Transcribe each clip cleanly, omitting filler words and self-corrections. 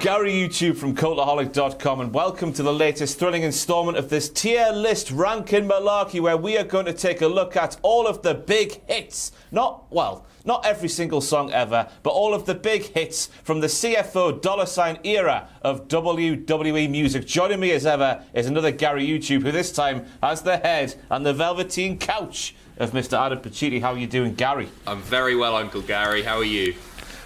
Gary YouTube from Cultaholic.com, and welcome to the latest thrilling installment of this tier list ranking malarkey, where we are going to take a look at all of the big hits. Not every single song ever, but all of the big hits from the CFO $ era of WWE music. Joining me as ever is another Gary YouTube, who this time has the head and the velveteen couch of Mr. Adam Pacitti. How are you doing, Gary? I'm very well, Uncle Gary. How are you?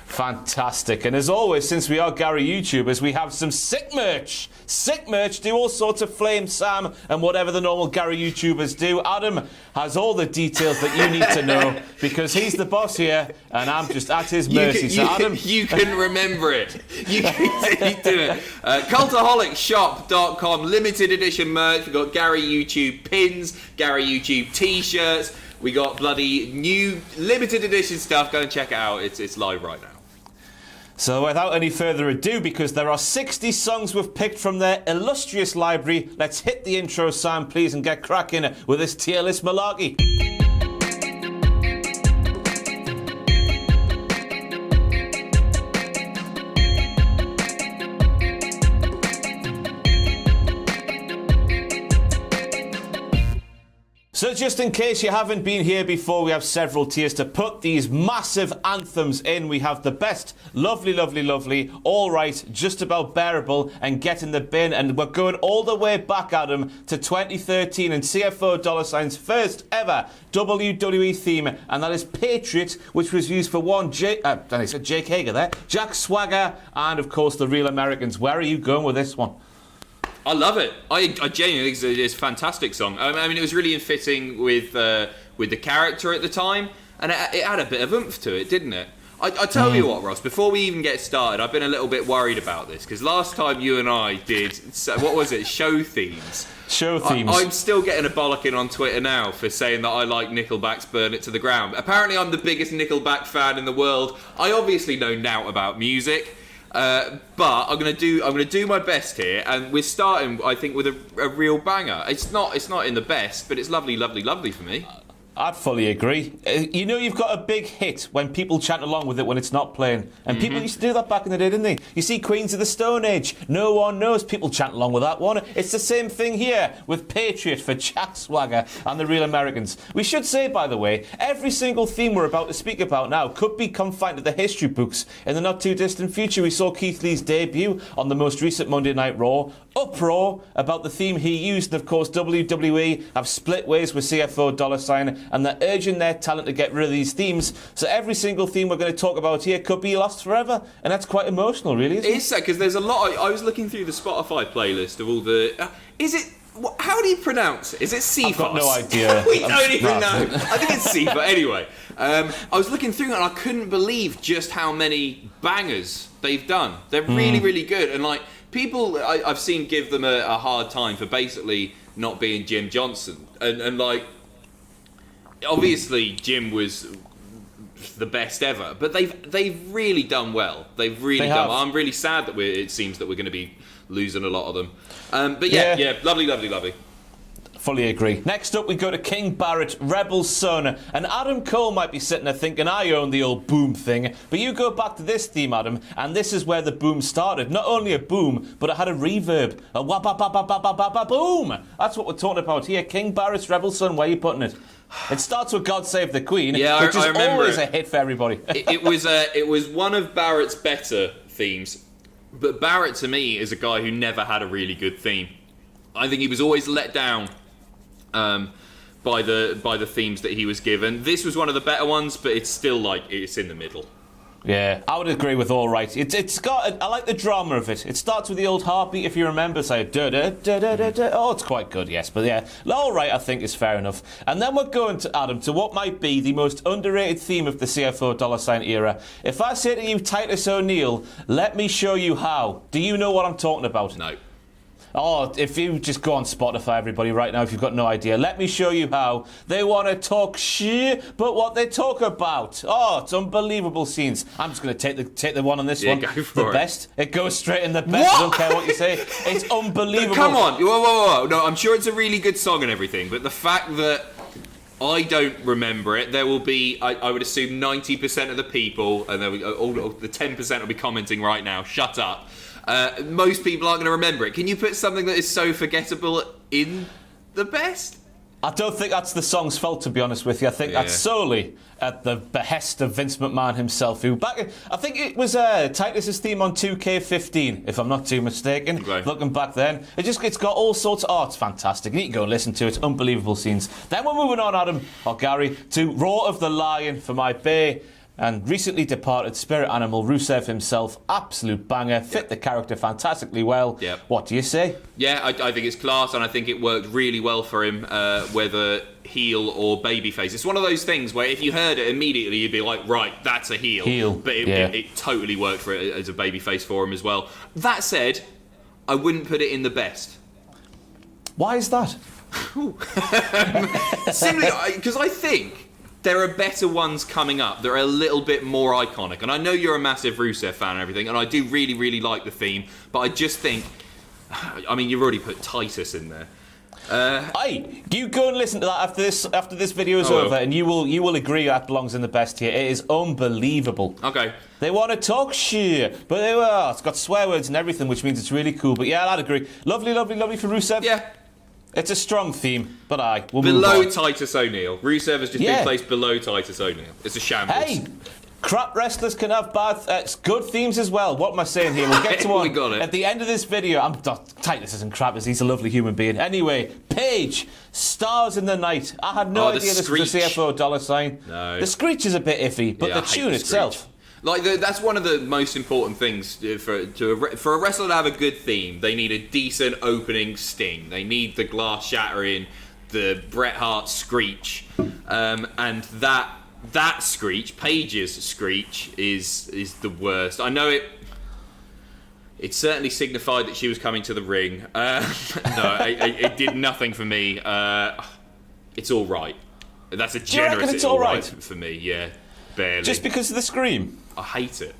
Fantastic. And as always, since we are Gary YouTubers, we have some sick merch. Sick merch, do all sorts of flame Sam and whatever the normal Gary YouTubers do. Adam has all the details that you need to know because he's the boss here and I'm just at his mercy. Adam, you can remember it. You can do it. Cultaholicshop.com, limited edition merch. We've got Gary YouTube pins, Gary YouTube t-shirts. We got bloody new limited edition stuff. Go and check it out. It's live right now. So without any further ado, because there are 60 songs we've picked from their illustrious library, let's hit the intro, Sam, please, and get cracking with this tier list malarkey. So just in case you haven't been here before, we have several tiers to put these massive anthems in. We have the best, lovely, all right, just about bearable, and get in the bin. And we're going all the way back, Adam, to 2013 and CFO $'s first ever WWE theme, and that is Patriot, which was used for one Jake Hager there, Jack Swagger, and of course the Real Americans. Where are you going with this one? I love it. I genuinely think it's a fantastic song. I mean, it was really in fitting with the character at the time, and it had a bit of oomph to it, didn't it? I tell you what, Ross, before we even get started, I've been a little bit worried about this, because last time you and I did, what was it, show themes? Show themes. I'm still getting a bollocking on Twitter now for saying that I like Nickelback's Burn It to the Ground. Apparently I'm the biggest Nickelback fan in the world. I obviously know nought about music. But I'm gonna do my best here, and we're starting, I think, with a real banger. It's not in the best, but it's lovely for me. I'd fully agree. You know, you've got a big hit when people chant along with it when it's not playing. And people used to do that back in the day, didn't they? You see Queens of the Stone Age, No One Knows, people chant along with that one. It's the same thing here with Patriot for Jack Swagger and the Real Americans. We should say, by the way, every single theme we're about to speak about now could be confined to the history books. In the not too distant future, we saw Keith Lee's debut on the most recent Monday Night Raw. Uproar about the theme he used, and of course WWE have split ways with CFO $, and they're urging their talent to get rid of these themes. So every single theme we're going to talk about here could be lost forever, and that's quite emotional, really, isn't it? It is sad, because there's a lot. I was looking through the Spotify playlist of all the. Is it? How do you pronounce it? Is it Cephas? I've got no idea. We don't even know. I think it's Cephas. Anyway, I was looking through it and I couldn't believe just how many bangers they've done. They're really good, and like people I've seen give them a hard time for basically not being Jim Johnson, and like obviously Jim was the best ever, but they've really done well. They've really done well. I'm really sad that it seems that we're going to be losing a lot of them. But yeah, lovely. Fully agree. Next up, we go to King Barrett, Rebel's Son. And Adam Cole might be sitting there thinking, I own the old boom thing. But you go back to this theme, Adam, and this is where the boom started. Not only a boom, but it had a reverb. A wah-ba-ba-ba-ba-ba-ba-boom. That's what we're talking about here. King Barrett's Rebel's Son, where are you putting it? It starts with God Save the Queen, which is always a hit for everybody. it was one of Barrett's better themes. But Barrett, to me, is a guy who never had a really good theme. I think he was always let down by the themes that he was given. This was one of the better ones, but it's still like it's in the middle. Yeah, I would agree with All Right. It's got. I like the drama of it. It starts with the old heartbeat, if you remember. Say da da da da da da. Oh, it's quite good, yes. But yeah, All Right, I think is fair enough. And then we're going to Adam to what might be the most underrated theme of the CFO $ era. If I say to you, Titus O'Neil, let me show you how. Do you know what I'm talking about? No. Oh, if you just go on Spotify, everybody, right now, if you've got no idea, let me show you how. They want to talk shit, but what they talk about. Oh, it's unbelievable scenes. I'm just going to take the one on this one. Go for the best. It goes straight in the best. What? I don't care what you say. It's unbelievable. Come on. Whoa. No, I'm sure it's a really good song and everything, but the fact that I don't remember it, there will be, I would assume, 90% of the people, and all the 10% will be commenting right now, shut up. Most people aren't going to remember it. Can you put something that is so forgettable in the best? I don't think that's the song's fault, to be honest with you. I think that's solely at the behest of Vince McMahon himself, who I think it was Titus's theme on 2K15, if I'm not too mistaken. Okay. Looking back then, it's got all sorts of it's fantastic. You need to go and listen to it. It's unbelievable scenes. Then we're moving on, Adam or Gary, to Roar of the Lion for my Bay and recently departed spirit animal Rusev himself. Absolute banger, fit the character fantastically well. Yep. What do you say? Yeah, I think it's class, and I think it worked really well for him, whether heel or babyface. It's one of those things where if you heard it immediately, you'd be like, right, that's a heel. But it totally worked for it as a babyface for him as well. That said, I wouldn't put it in the best. Why is that? Simply because I think there are better ones coming up that are a little bit more iconic. And I know you're a massive Rusev fan and everything, and I do really, really like the theme, but I just think, I mean, you've already put Titus in there. Hey, you go and listen to that after this video is over, and you will agree that belongs in the best here. It is unbelievable. Okay. They want to talk shit, but it's got swear words and everything, which means it's really cool. But yeah, I'd agree. Lovely, lovely, lovely for Rusev. Yeah. It's a strong theme, but we'll below move on. Titus O'Neil. Rusev has just been placed below Titus O'Neil. It's a shambles. Hey, crap wrestlers can have good themes as well. What am I saying here? We'll get to one We got it. at the end of this video. Titus isn't crap, he's a lovely human being. Anyway, Paige, Stars in the Night. I had no idea this was a CFO $. No. The screech is a bit iffy, but the tune itself. Like that's one of the most important things for a wrestler to have a good theme. They need a decent opening sting. They need the glass shattering, the Bret Hart screech, and that screech, Paige's screech, is the worst. I know it. It certainly signified that she was coming to the ring. It did nothing for me. It's all right. That's a generous. It's all right for me. Yeah, barely. Just because of the scream. I hate it.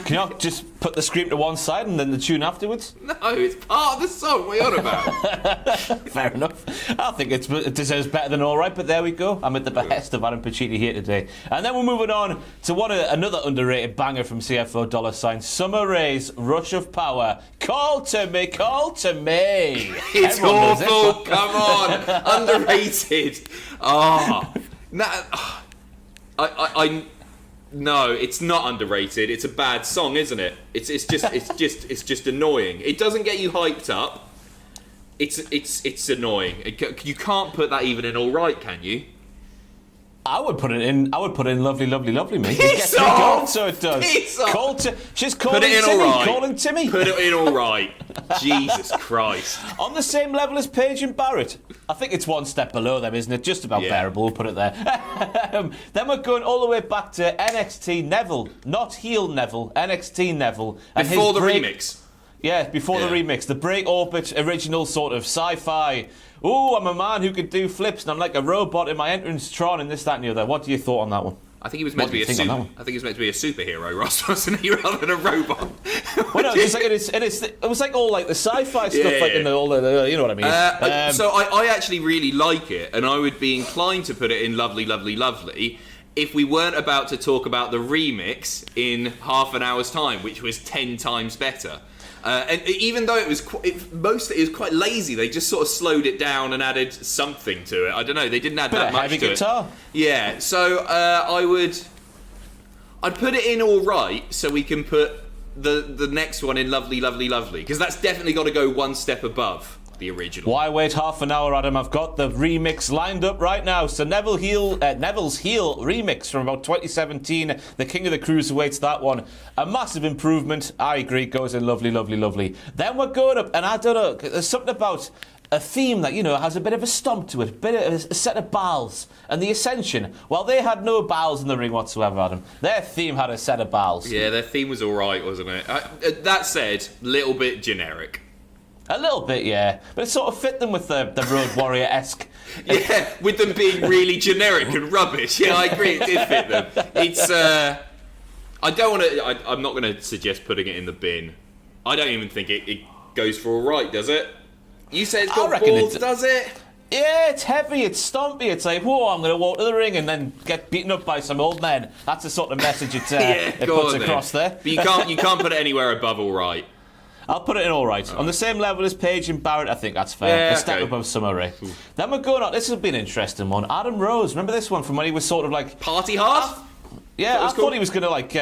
Can you just put the scream to one side and then the tune afterwards? No, it's part of the song. What are you on about? Fair enough. I think it deserves better than all right, but there we go. I'm at the behest of Adam Pacitti here today. And then we're moving on to another underrated banger from CFO $. Summer Rae's Rush of Power. Call to me, call to me. It's awful. Come on. Underrated. No, it's not underrated. It's a bad song, isn't it? It's just annoying. It doesn't get you hyped up. It's annoying. You can't put that even in all right, can you? I would put it in lovely, lovely, lovely me. It gets me going, so it does. She's calling Timmy. Calling Timmy. Put it in all right. Jesus Christ. On the same level as Paige and Barrett. I think it's one step below them, isn't it? Just about bearable, we'll put it there. Then we're going all the way back to NXT Neville. Not heel Neville, NXT Neville. And before the remix. Yeah, before the remix. The Break Orbit original sort of sci-fi. Ooh, I'm a man who can do flips and I'm like a robot in my entrance Tron and this, that and the other. What do you thought on that one? I think he was meant to be a superhero, Ross, wasn't he, rather than a robot? Well, no, it was like all like the sci-fi stuff, like in all the, you know what I mean. So I actually really like it, and I would be inclined to put it in lovely, lovely, lovely, if we weren't about to talk about the remix in half an hour's time, which was 10 times better. And even though it was quite lazy, they just sort of slowed it down and added something to it. I don't know, they didn't add that much to guitar. It. Yeah, so I'd put it in all right, so we can put the next one in lovely, lovely, lovely, because that's definitely got to go one step above the original. Why wait half an hour, Adam? I've got the remix lined up right now. So Neville's Heel remix from about 2017. The King of the Cruiserweights, that one. A massive improvement. I agree, goes in lovely, lovely, lovely. Then we're going up, and I don't know, there's something about a theme that, you know, has a bit of a stomp to it, a bit of a set of bowels. And the Ascension, well, they had no bowels in the ring whatsoever, Adam. Their theme had a set of bowels. Yeah, their theme was all right, wasn't it? That said, little bit generic. A little bit, yeah. But it sort of fit them with the Road Warrior-esque. Yeah, with them being really generic and rubbish. Yeah, I agree, it did fit them. It's, I'm not going to suggest putting it in the bin. I don't even think it goes for all right, does it? You say it's got balls, does it? Yeah, it's heavy, it's stompy. It's like, whoa, I'm going to walk to the ring and then get beaten up by some old men. That's the sort of message it puts across there. But you can't put it anywhere above all right. I'll put it in all right. On the same level as Paige and Barrett, I think that's fair. Yeah, a step above Summer Rae. Then we're going on. This has been an interesting one. Adam Rose. Remember this one from when he was sort of like... Party hard? Yeah, I thought he was going to like...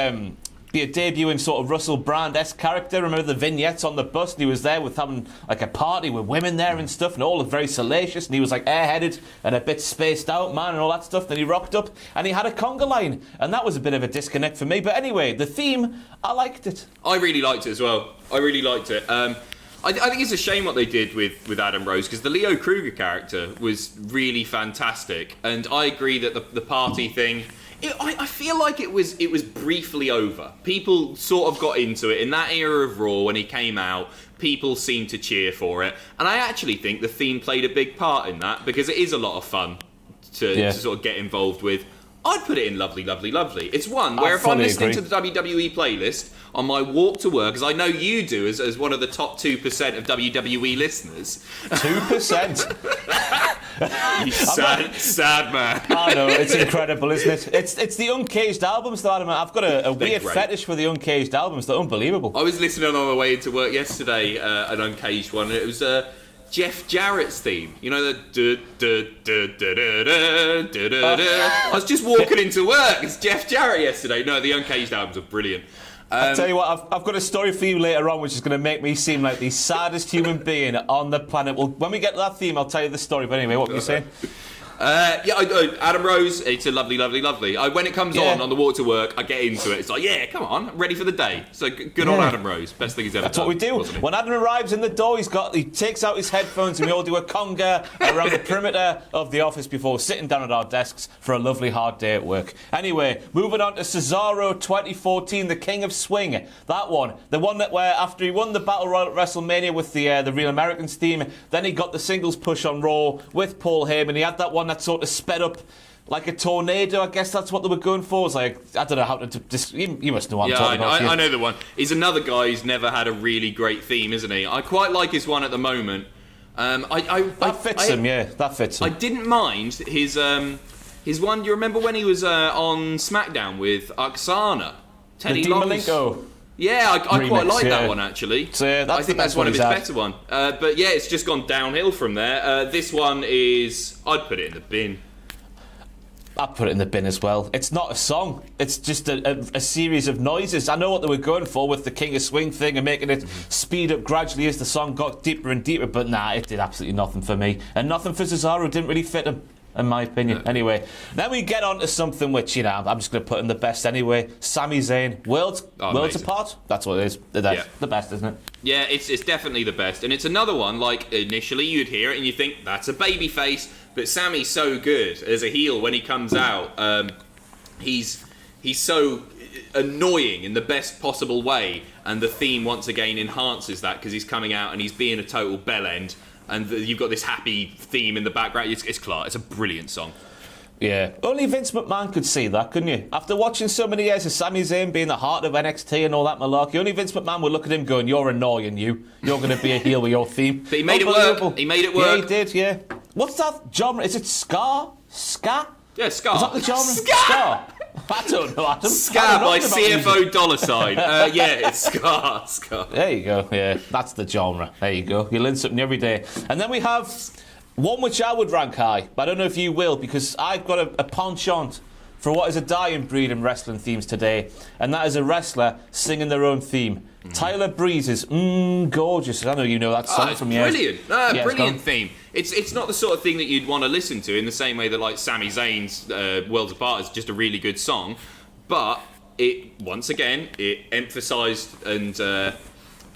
be a debuting sort of Russell Brand-esque character. Remember the vignettes on the bus, and he was there with having like a party with women there and stuff, and all looked very salacious, and he was like airheaded and a bit spaced out, man, and all that stuff. Then he rocked up and he had a conga line, and that was a bit of a disconnect for me. But anyway, the theme, I liked it. I really liked it as well. I really liked it. I think it's a shame what they did with Adam Rose, because the Leo Kruger character was really fantastic, and I agree that the party thing... I feel like it was briefly over. People sort of got into it in that era of Raw when he came out. People seemed to cheer for it, and I actually think the theme played a big part in that, because it is a lot of fun to sort of get involved with. I'd put it in lovely, lovely, lovely. It's one where if I'm listening to the WWE playlist on my walk to work, as I know you do as one of the top 2% of WWE listeners. 2%? You sad man. I know, it's incredible, isn't it? It's the uncaged albums, though, Adam. I've got a weird fetish for the uncaged albums. They're unbelievable. I was listening on my way into work yesterday, an uncaged one, and it was... Jeff Jarrett's theme, you know, the I was just walking into work. It's Jeff Jarrett yesterday. No, the Uncaged albums are brilliant. I'll tell you what, I've got a story for you later on which is going to make me seem like the saddest human being on the planet. Well, when we get to that theme, I'll tell you the story. But anyway, what were you saying? Adam Rose, it's a lovely, lovely, lovely. When it comes on the walk to work, I get into it. It's like, yeah, come on, I'm ready for the day. So good on Adam Rose. Best thing he's ever done. That's what we do. When Adam arrives in the door, he takes out his headphones and we all do a conga around the perimeter of the office before sitting down at our desks for a lovely hard day at work. Anyway, moving on to Cesaro 2014, the King of Swing. That one. The one that where after he won the Battle Royal at WrestleMania with the Real Americans theme, then he got the singles push on Raw with Paul Heyman. He had that one that sort of sped up like a tornado. I guess that's what they were going for. It's like, I don't know how to... You must know what I'm talking about. I know the one. He's another guy who's never had a really great theme, isn't he? I quite like his one at the moment. That fits him. I didn't mind his one. Do you remember when he was on SmackDown with Oksana? Teddy Malenko. Yeah, I quite like that one, actually. So, I think that's one of his better ones. But yeah, it's just gone downhill from there. This one is... I'd put it in the bin. I'd put it in the bin as well. It's not a song. It's just a series of noises. I know what they were going for with the King of Swing thing and making it speed up gradually as the song got deeper and deeper, but nah, it did absolutely nothing for me. And nothing for Cesaro. Didn't really fit him, in my opinion. Anyway, then we get on to something which, you know, I'm just going to put in the best anyway. Sami Zayn, worlds apart. That's what it is. The best, isn't it? Yeah, it's definitely the best. And it's another one, like, initially you'd hear it and you think, that's a babyface. But Sami's so good as a heel when he comes out. He's so annoying in the best possible way. And the theme, once again, enhances that because he's coming out and he's being a total bellend. And you've got this happy theme in the background. It's class. It's a brilliant song. Yeah. Only Vince McMahon could see that, couldn't you? After watching so many years of Sami Zayn being the heart of NXT and all that malarkey, only Vince McMahon would look at him going, you're annoying, You're going to be a heel with your theme. But he made it work. He made it work. Yeah, he did, yeah. What's that genre? Is it ska? Ska? Yeah, ska. Is that the genre? Ska! I don't know, Adam. Ska by CFO $. Yeah, it's ska. There you go, yeah. That's the genre. There you go. You learn something every day. And then we have one which I would rank high, but I don't know if you will, because I've got a penchant for what is a dying breed in wrestling themes today, and that is a wrestler singing their own theme. Tyler Breeze's Gorgeous. I know you know that song from years. Brilliant. Brilliant theme. It's not the sort of thing that you'd want to listen to in the same way that like Sami Zayn's Worlds Apart is just a really good song, but it emphasised and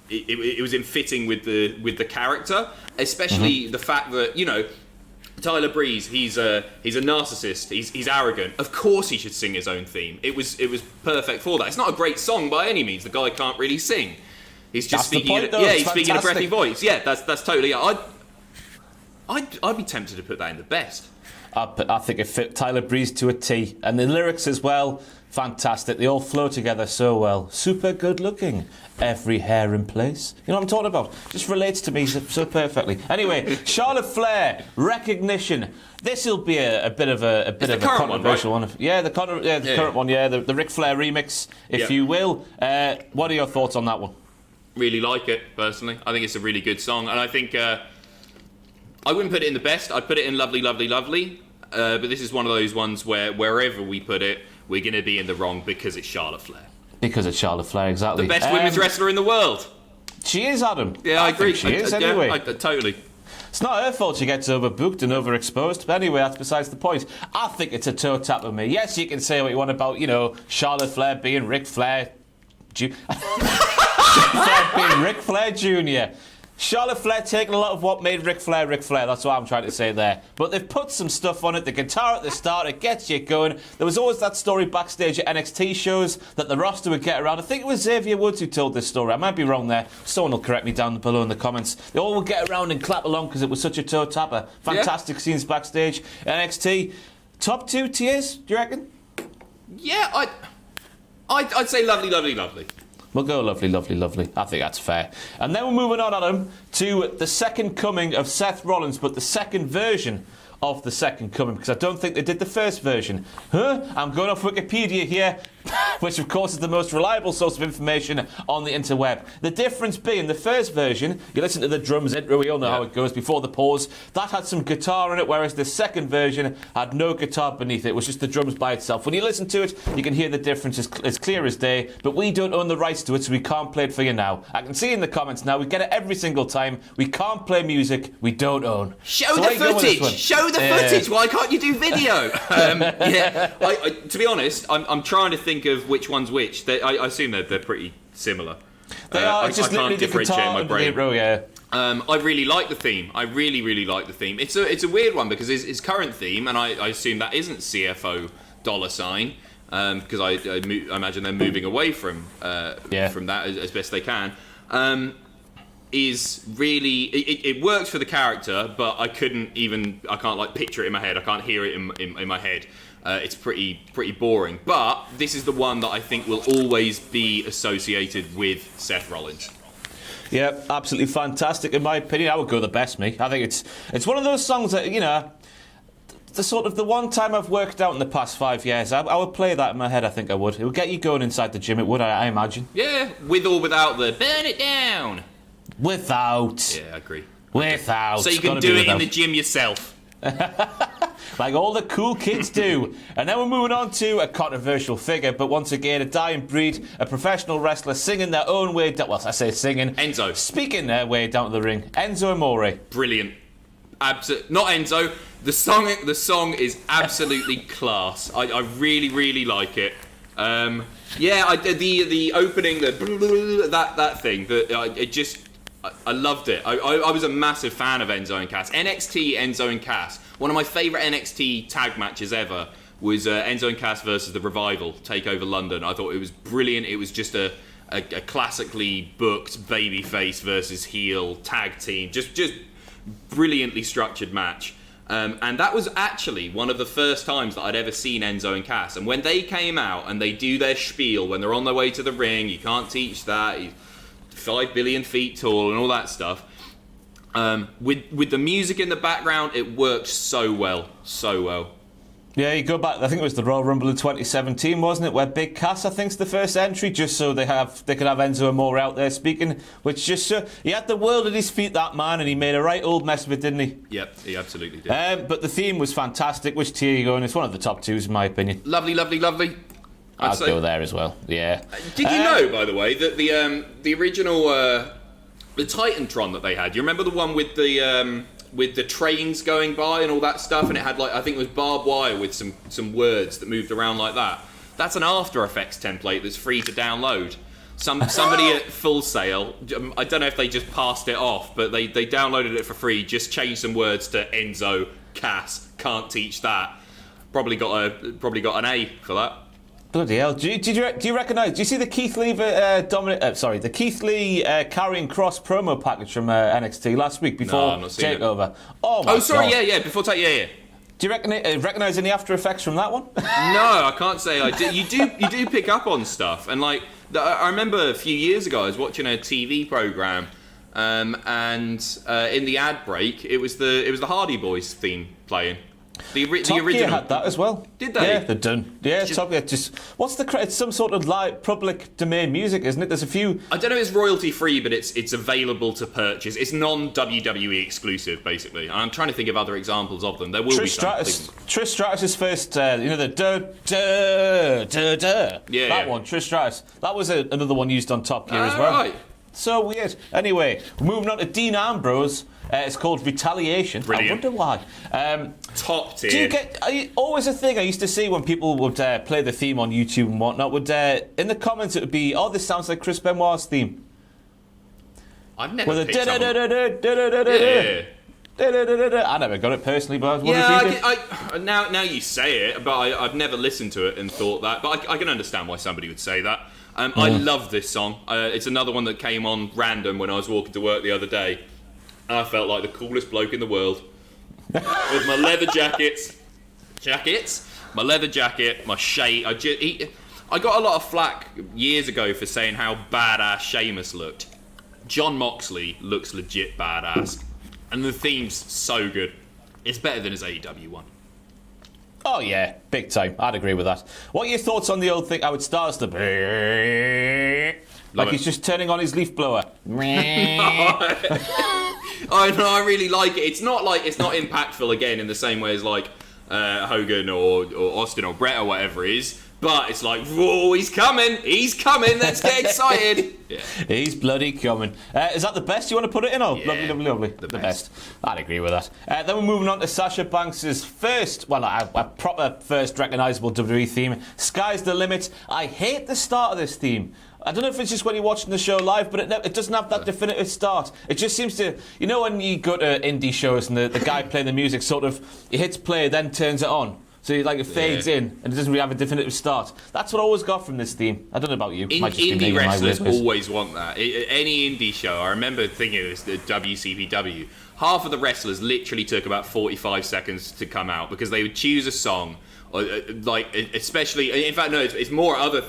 it was in fitting with the character, especially the fact that, you know, Tyler Breeze, he's a narcissist. He's arrogant. Of course, he should sing his own theme. It was perfect for that. It's not a great song by any means. The guy can't really sing. He's just speaking. He's speaking a breathy voice. Yeah, that's totally. I'd be tempted to put that in the best. I think it fit Tyler Breeze to a T. And the lyrics as well, fantastic. They all flow together so well. Super good looking. Every hair in place. You know what I'm talking about? Just relates to me so perfectly. Anyway, Charlotte Flair, Recognition. This will be a bit of a controversial one. Yeah, the current one. Yeah, the Ric Flair remix, if you will. What are your thoughts on that one? Really like it personally. I think it's a really good song, and I think I wouldn't put it in the best. I'd put it in lovely, lovely, lovely. But this is one of those ones where wherever we put it, we're going to be in the wrong because it's Charlotte Flair. Because it's Charlotte Flair, exactly. The best women's wrestler in the world. She is, Adam. Yeah, I agree. She is, anyway. Yeah, totally. It's not her fault she gets overbooked and overexposed, but anyway, that's besides the point. I think it's a toe tap of me. Yes, you can say what you want about, Charlotte Flair being Ric Flair. Flair being Ric Flair Jr. Charlotte Flair taking a lot of what made Ric Flair Ric Flair. That's what I'm trying to say there. But they've put some stuff on it. The guitar at the start, it gets you going. There was always that story backstage at NXT shows that the roster would get around. I think it was Xavier Woods who told this story. I might be wrong there. Someone will correct me down below in the comments. They all would get around and clap along because it was such a toe tapper. Fantastic scenes backstage. NXT. Top 2 tiers, do you reckon? Yeah, I'd say lovely, lovely, lovely. We'll go lovely, lovely, lovely. I think that's fair. And then we're moving on, Adam, to the second coming of Seth Rollins, but the second version of the second coming, because I don't think they did the first version. I'm going off Wikipedia here, which of course is the most reliable source of information on the interweb. The difference being, the first version, you listen to the drums intro, we all know how it goes, before the pause, that had some guitar in it, whereas the second version had no guitar beneath it. It was just the drums by itself. When you listen to it, you can hear the difference as clear as day, but we don't own the rights to it, so we can't play it for you now. I can see in the comments now, we get it every single time. We can't play music we don't own. Show the footage! Show the footage! Why can't you do video? To be honest, I'm trying to think of which one's which. I assume they're pretty similar. They are. Just I can't differentiate my brain. I really like the theme. I really, really like the theme. It's a weird one because his current theme, and I assume that isn't CFO $sign, because I imagine they're moving away from that as best they can. Is really it works for the character, but I can't like picture it in my head. I can't hear it in my head. It's pretty boring. But this is the one that I think will always be associated with Seth Rollins. Yeah, absolutely fantastic in my opinion. I would go the best, me. I think it's one of those songs that the one time I've worked out in the past 5 years, I would play that in my head. I think I would. It would get you going inside the gym. It would, I imagine. Yeah, with or without the burn it down. Without. Yeah, I agree. Without. So you can do it in the gym yourself. Like all the cool kids do. And then we're moving on to a controversial figure, but once again, a dying breed, a professional wrestler singing their own way down. Well, I say singing. Enzo. Speaking their way down to the ring. Enzo Amore. Brilliant. Not Enzo. The song is absolutely class. I really, really like it. The opening, that thing, I loved it. I was a massive fan of Enzo and Cass. NXT Enzo and Cass. One of my favourite NXT tag matches ever was Enzo and Cass versus the Revival, Takeover London. I thought it was brilliant. It was just a classically booked babyface versus heel tag team. Just brilliantly structured match. And that was actually one of the first times that I'd ever seen Enzo and Cass. And when they came out and they do their spiel when they're on their way to the ring, you can't teach that. He's 5 billion feet tall and all that stuff. With the music in the background, it worked so well. Yeah, you go back, I think it was the Royal Rumble in 2017, wasn't it, where Big Cass, I think, is the first entry, just so they could have Enzo Amore out there speaking, which just he had the world at his feet, that man, and he made a right old mess of it, didn't he? Yep, he absolutely did. But the theme was fantastic. Which tier are you going? It's one of the top 2s, in my opinion. Lovely, lovely, lovely. I'd go there as well, yeah. Did you know, by the way, that the original the Titantron that they had, do you remember the one with the trains going by and all that stuff, and it had, like, I think it was barbed wire with some words that moved around like that? That's an After Effects template that's free to download. Somebody at Full Sail, I don't know if they just passed it off, but they downloaded it for free, just changed some words to Enzo, Cass, can't teach that. Probably got an A for that. Bloody hell! Do you recognise? Do you see the Keith Lee the Keith Lee Karrion Kross promo package from NXT last week before Takeover? Oh, sorry, God. Yeah, before Takeover, yeah. Do you recognise any after effects from that one? No, I can't say I do. You do pick up on stuff, and like I remember a few years ago, I was watching a TV program, and in the ad break, it was the Hardy Boys theme playing. The Top original Gear had that as well. Did they? Yeah, they're done. Yeah, Top Gear. Just what's the credit? It's some sort of like public domain music, isn't it? There's a few. I don't know if it's royalty free, but it's available to purchase. It's non-WWE exclusive, basically. And I'm trying to think of other examples of them. There will be some. Trish Stratus's first, the duh. Yeah, that one, Trish Stratus. That was another one used on Top Gear as well. Right. So weird. Anyway, moving on to Dean Ambrose. It's called Retaliation. Brilliant. I wonder why. Top tier. Do you get always a thing I used to see when people would play the theme on YouTube and whatnot? Would in the comments it would be, "Oh, this sounds like Chris Benoit's theme." I've never picked up on... I never got it personally, but now you say it, but I've never listened to it and thought that. But I can understand why somebody would say that. I love this song. It's another one that came on random when I was walking to work the other day. I felt like the coolest bloke in the world with my leather my leather jacket, my shade. I got a lot of flack years ago for saying how badass Sheamus looked. John Moxley looks legit badass, and the theme's so good. It's better than his AEW one. Oh yeah, big time. I'd agree with that. What are your thoughts on the old thing? How it starts to like he's just turning on his leaf blower. I know, I really like it. It's not impactful again in the same way as like Hogan or Austin or Brett or whatever it is. But it's like, whoa, he's coming, let's get excited. Yeah. He's bloody coming. Is that the best you want to put it in? Oh, yeah, lovely. The best. I'd agree with that. Then we're moving on to Sasha Banks' first, a proper first recognisable WWE theme, Sky's the Limit. I hate the start of this theme. I don't know if it's just when you're watching the show live, but it doesn't have that definitive start. It just seems to, when you go to indie shows and the guy playing the music sort of, he hits play, then turns it on. So it fades in, and it doesn't really have a definitive start. That's what I always got from this theme. I don't know about you. Indie wrestlers always want that. Any indie show, I remember thinking of this at WCPW, half of the wrestlers literally took about 45 seconds to come out because they would choose a song, especially, in fact, no, it's more other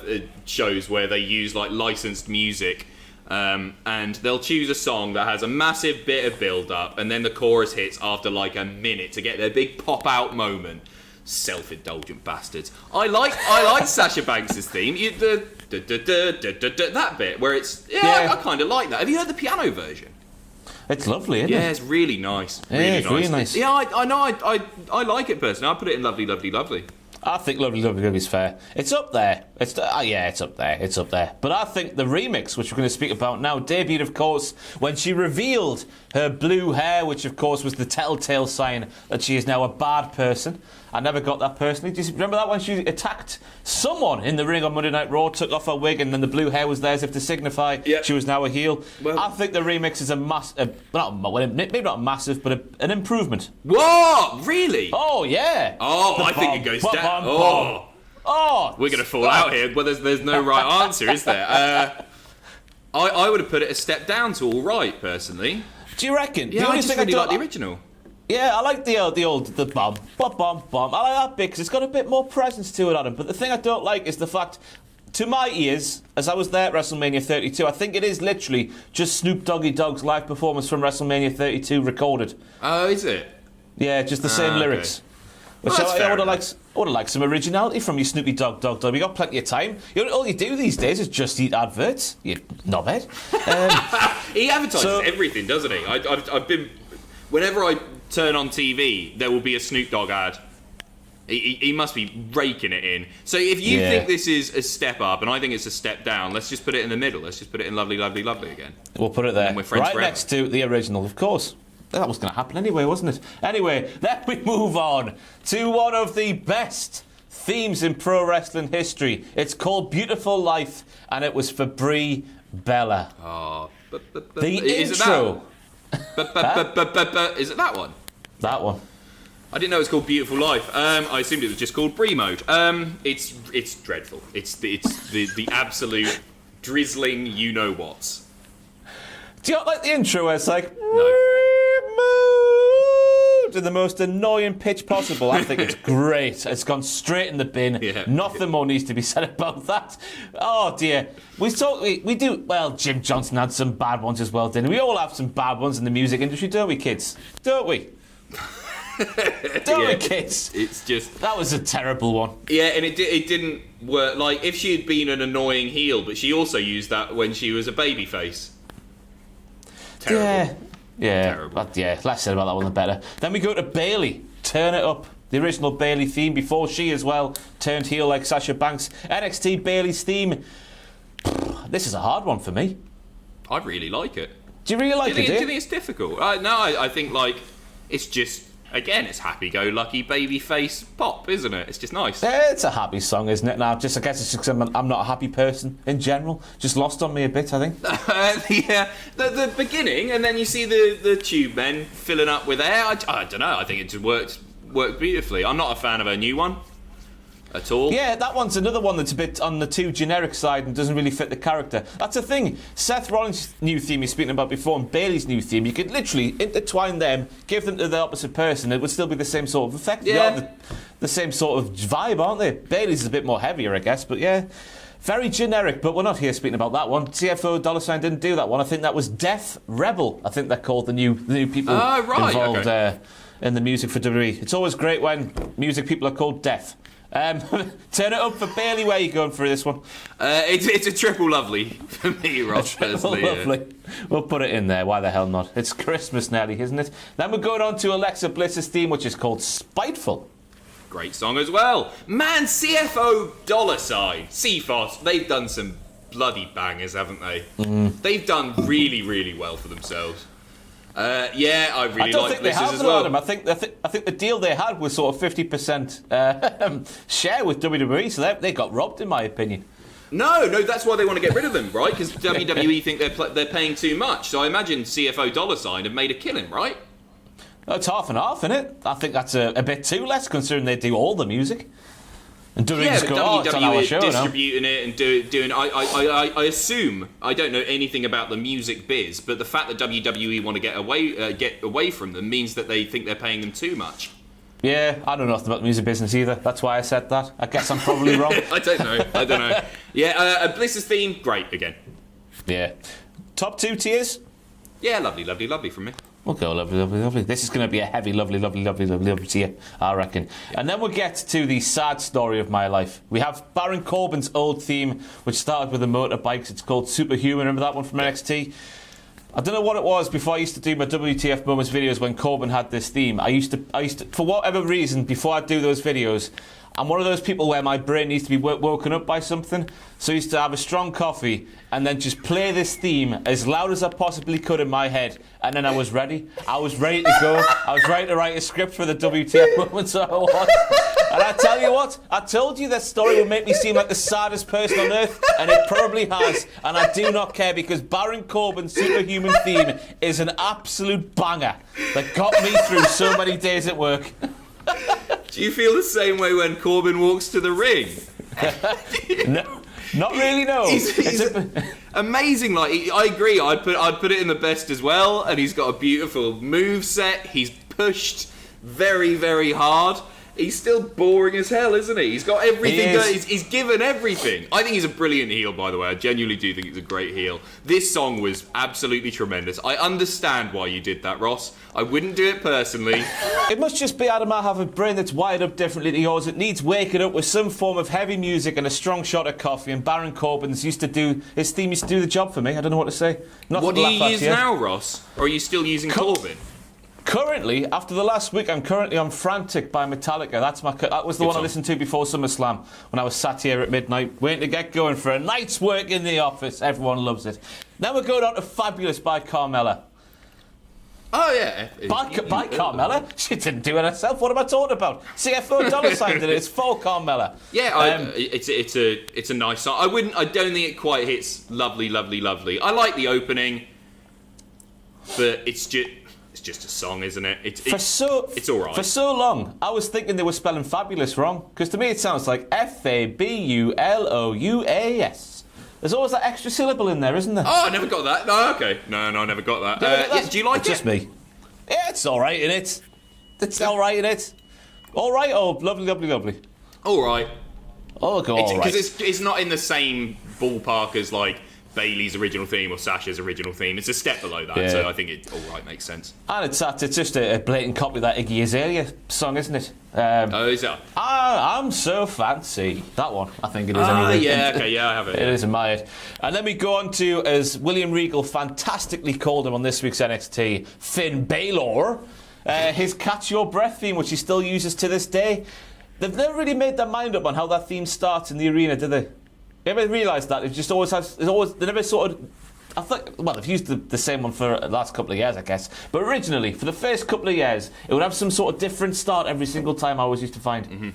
shows where they use licensed music. And they'll choose a song that has a massive bit of build-up, and then the chorus hits after a minute to get their big pop-out moment. Self-indulgent bastards. I like Sasha Banks' theme. That bit where it's I kind of like that. Have you heard the piano version? It's lovely, isn't it? Yeah, it's really nice. Really nice. Yeah, I know. I like it personally. I put it in lovely, lovely, lovely. I think Lovely Lovely Lovely is fair. It's up there. It's up there. It's up there. But I think the remix, which we're going to speak about now, debuted, of course, when she revealed her blue hair, which, of course, was the telltale sign that she is now a bad person. I never got that personally. Do you remember that when she attacked someone in the ring on Monday Night Raw, took off her wig, and then the blue hair was there as if to signify she was now a heel? Well, I think the remix is maybe not a massive, but an improvement. What? Really? Oh, yeah. Oh, I think it goes down. Oh, we're going to fall out here. Well, there's no right answer, is there? I would have put it a step down to all right, personally. Do you reckon? Yeah, I just really like the original. Yeah, I like the bum. I like that bit because it's got a bit more presence to it, Adam. But the thing I don't like is the fact, to my ears, as I was there at WrestleMania 32, I think it is literally just Snoop Doggy Dogg's live performance from WrestleMania 32 recorded. Oh, is it? Yeah, just the same lyrics. Which Well, I would have liked some originality from you, Snoopy Dog. We got plenty of time. All you do these days is just eat adverts. You knobhead. He advertises everything, doesn't he? I've been... Whenever I turn on TV, there will be a Snoop Dogg ad. He must be raking it in. So if you think this is a step up, and I think it's a step down, let's just put it in the middle. Let's just put it in Lovely, Lovely, Lovely again. We'll put it there. And we're friends right forever. Next to the original, of course. That was going to happen anyway, wasn't it? Anyway, then we move on to one of the best themes in pro wrestling history. It's called Beautiful Life, and it was for Brie Bella. Oh, the intro. Is it that one? That one. I didn't know it was called Beautiful Life. I assumed it was just called Brie Mode. It's dreadful. It's the absolute drizzling you-know-whats. Do you not like the intro where it's like... No. in the most annoying pitch possible. I think it's great. It's gone straight in the bin. Yeah. Nothing more needs to be said about that. Oh dear. We do. Well, Jim Johnson had some bad ones as well, didn't we? We all have some bad ones in the music industry, don't we, kids? Don't we? Don't we, kids? It's just... That was a terrible one. Yeah, and it didn't work. Like, if she had been an annoying heel, but she also used that when she was a babyface. Terrible. Yeah. Terrible. But yeah, less said about that one, the better. Then we go to Bayley. Turn It Up. The original Bayley theme before she as well turned heel like Sasha Banks. NXT Bayley's theme. This is a hard one for me. I really like it. Do you really like it, Do you think it's difficult? No, I think, like, it's just... Again, it's happy-go-lucky babyface pop, isn't it? It's just nice. It's a happy song, isn't it? Now, I guess it's just 'cause I'm not a happy person in general. Just lost on me a bit, I think. The beginning, and then you see the tube men filling up with air. I don't know. I think it just worked beautifully. I'm not a fan of her new one at all. Yeah, that one's another one that's a bit on the too generic side and doesn't really fit the character. That's the thing. Seth Rollins' new theme you're speaking about before and Bayley's new theme, you could literally intertwine them, give them to the opposite person, it would still be the same sort of effect. Yeah. The same sort of vibe, aren't they? Bayley's is a bit more heavier, I guess, but yeah. Very generic, but we're not here speaking about that one. CFO $sign didn't do that one. I think that was Death Rebel. I think they're called the new people involved in the music for WWE. It's always great when music people are called Death. Turn It Up for Bayley. Where are you going for this one? It's a triple lovely for me, Ross. Personally, lovely. Yeah. We'll put it in there. Why the hell not? It's Christmas nearly, isn't it? Then we're going on to Alexa Bliss's theme, which is called Spiteful. Great song as well. Man, CFO $sign. CFOS, they've done some bloody bangers, haven't they? They've done really, really well for themselves. Yeah, I really like Bliss's as well. I think the deal they had was sort of 50% share with WWE, so they got robbed, in my opinion. No, that's why they want to get rid of them, right? Because WWE think they're paying too much. So I imagine CFO $sign have made a killing, right? It's half and half, isn't it? I think that's a bit too less, considering they do all the music. And WWE just go, WWE is distributing it and doing. I assume, I don't know anything about the music biz, but the fact that WWE want to get away from them means that they think they're paying them too much. Yeah, I don't know nothing about the music business either. That's why I said that. I guess I'm probably wrong. I don't know. Yeah, Bliss's theme, great again. Yeah. Top 2 tiers? Yeah, lovely from me. We'll go lovely. This is going to be a heavy, lovely tier, I reckon. And then we'll get to the sad story of my life. We have Baron Corbin's old theme, which started with the motorbikes. It's called Superhuman. Remember that one from NXT? I don't know what it was before I used to do my WTF Moments videos when Corbin had this theme. I used to, for whatever reason, before I'd do those videos, I'm one of those people where my brain needs to be woken up by something. So I used to have a strong coffee and then just play this theme as loud as I possibly could in my head. And then I was ready. I was ready to go. I was ready to write a script for the WTF Moments. So I was. And I tell you what, I told you that story would make me seem like the saddest person on earth, and it probably has. And I do not care, because Baron Corbin's Superhuman theme is an absolute banger that got me through so many days at work. Do you feel the same way when Corbin walks to the ring? No, not really. No, he's amazing. Like, I agree. I'd put it in the best as well. And he's got a beautiful move set. He's pushed very, very hard. He's still boring as hell, isn't he? He's got everything. He's given everything. I think he's a brilliant heel, by the way. I genuinely do think he's a great heel. This song was absolutely tremendous. I understand why you did that, Ross. I wouldn't do it personally. It must just be Adam. I have a brain that's wired up differently to yours. It needs waking up with some form of heavy music and a strong shot of coffee. And Baron Corbin's his theme used to do the job for me. I don't know what to say. What do you use now, Ross? Or are you still using Corbin? Currently, after the last week, I'm currently on Frantic by Metallica. That was the one I listened to before SummerSlam when I was sat here at midnight waiting to get going for a night's work in the office. Everyone loves it. Now we're going on to Fabulous by Carmella. Oh, yeah. By Carmella? She didn't do it herself. What am I talking about? CFO $sign did it. It's for Carmella. Yeah, it's a nice song. I don't think it quite hits lovely. I like the opening, but it's just a song, isn't it? It's all right. For so long, I was thinking they were spelling fabulous wrong, because to me it sounds like Fabulouas. There's always that extra syllable in there, isn't there? Oh, I never got that. No, okay. No, I never got that. Do you like it? Just me. Yeah, it's all right, isn't it? It's all right, isn't it? All right, lovely. All right. Oh, go all right. Because it's not in the same ballpark as like Bayley's original theme or Sasha's original theme. It's a step below that, so I think it all right makes sense. And it's just a blatant copy of that Iggy Azalea song, isn't it? Is that? I'm so fancy. That one, I think it is. Anyway. Yeah, okay, yeah, I have it. It is in my head. And then we go on to, as William Regal fantastically called him on this week's NXT, Finn Balor, his Catch Your Breath theme, which he still uses to this day. They've never really made their mind up on how that theme starts in the arena, do they? You ever realised that? It just always has... They never sort of... I think... Well, they've used the same one for the last couple of years, I guess. But originally, for the first couple of years, it would have some sort of different start every single time I always used to find. Mm-hmm.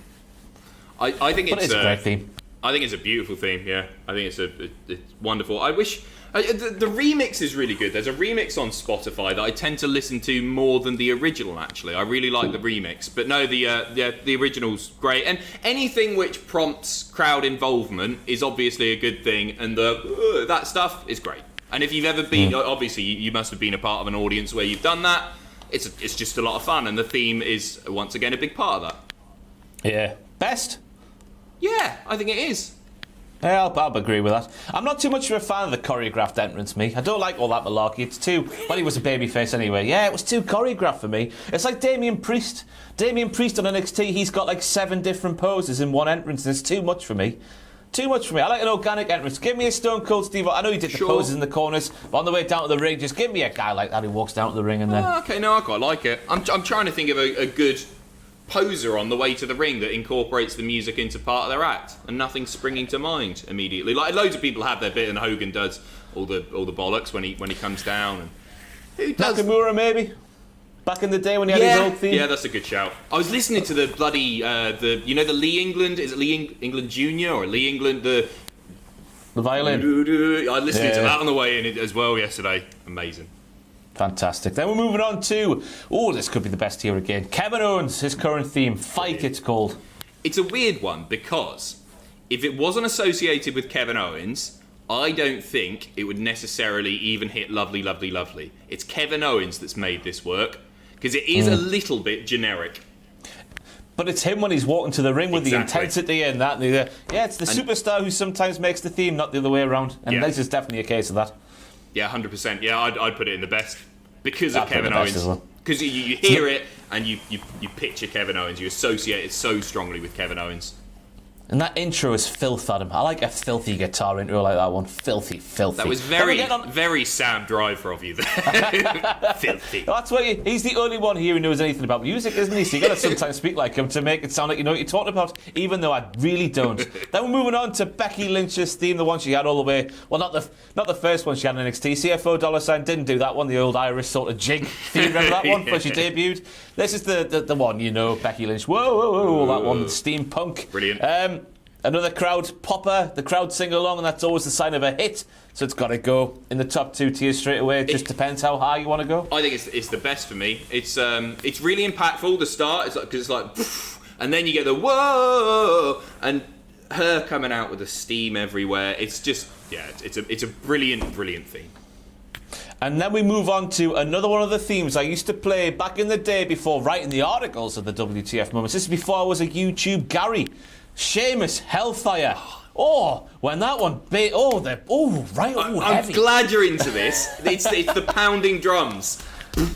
I think it's a great theme. I think it's a beautiful theme, yeah. I think it's wonderful. I wish... the remix is really good. There's a remix on Spotify that I tend to listen to more than the original, actually. I really like the remix. But no, the original's great. And anything which prompts crowd involvement is obviously a good thing. And that stuff is great. And if you've ever been... Obviously, you must have been a part of an audience where you've done that. It's just a lot of fun. And the theme is, once again, a big part of that. Yeah. Best? Yeah, I think it is. Yeah, I'll agree with that. I'm not too much of a fan of the choreographed entrance, me. I don't like all that malarkey. It's too... Well, he was a babyface anyway. Yeah, it was too choreographed for me. It's like Damian Priest. Damian Priest on NXT, he's got like 7 different poses in one entrance, and it's too much for me. Too much for me. I like an organic entrance. Give me a Stone Cold Steve... I know he did the poses in the corners, but on the way down to the ring, just give me a guy like that who walks down to the ring and then... Okay, no, I quite like it. I'm trying to think of a good... poser on the way to the ring that incorporates the music into part of their act, and nothing's springing to mind immediately. Like loads of people have their bit, and Hogan does all the bollocks when he comes down. And who does? Nakamura maybe. Back in the day when he had his old theme. Yeah, that's a good shout. I was listening to the bloody the Lee England, is it Lee England Jr. or Lee England the violin? I listened to that on the way in as well yesterday. Amazing. Fantastic. Then we're moving on to... Oh, this could be the best here again. Kevin Owens, his current theme. Fight, it's called. It's a weird one, because if it wasn't associated with Kevin Owens, I don't think it would necessarily even hit Lovely, Lovely, Lovely. It's Kevin Owens that's made this work, because it is a little bit generic. But it's him when he's walking to the ring with the intensity and that. And yeah, it's the superstar who sometimes makes the theme, not the other way around. And this is definitely a case of that. Yeah, 100%. Yeah, I'd put it in the best because of Kevin Owens. Because you hear it and you picture Kevin Owens. You associate it so strongly with Kevin Owens. And that intro is filth, Adam. I like a filthy guitar intro like that one. Filthy. That was very Sam Driver of you there. Filthy. That's what he's the only one here who knows anything about music, isn't he? So you got to sometimes speak like him to make it sound like you know what you're talking about, even though I really don't. Then we're moving on to Becky Lynch's theme, the one she had all the way. Well, not the first one she had in NXT. CFO $sign didn't do that one, the old Irish sort of jig theme. Remember that one before she debuted? This is the one, you know, Becky Lynch. Whoa, that one, steampunk. Brilliant. Another crowd popper, the crowd sing along, and that's always the sign of a hit. So it's got to go in the top 2 tiers straight away. It just depends how high you want to go. I think it's the best for me. It's really impactful. The start, because it's like, and then you get the whoa, and her coming out with the steam everywhere. It's just it's a brilliant theme. And then we move on to another one of the themes I used to play back in the day before writing the articles of the WTF moments. This is before I was a YouTube Gary. Sheamus, Hellfire. Oh, when that one... heavy. I'm glad you're into this. It's the pounding drums.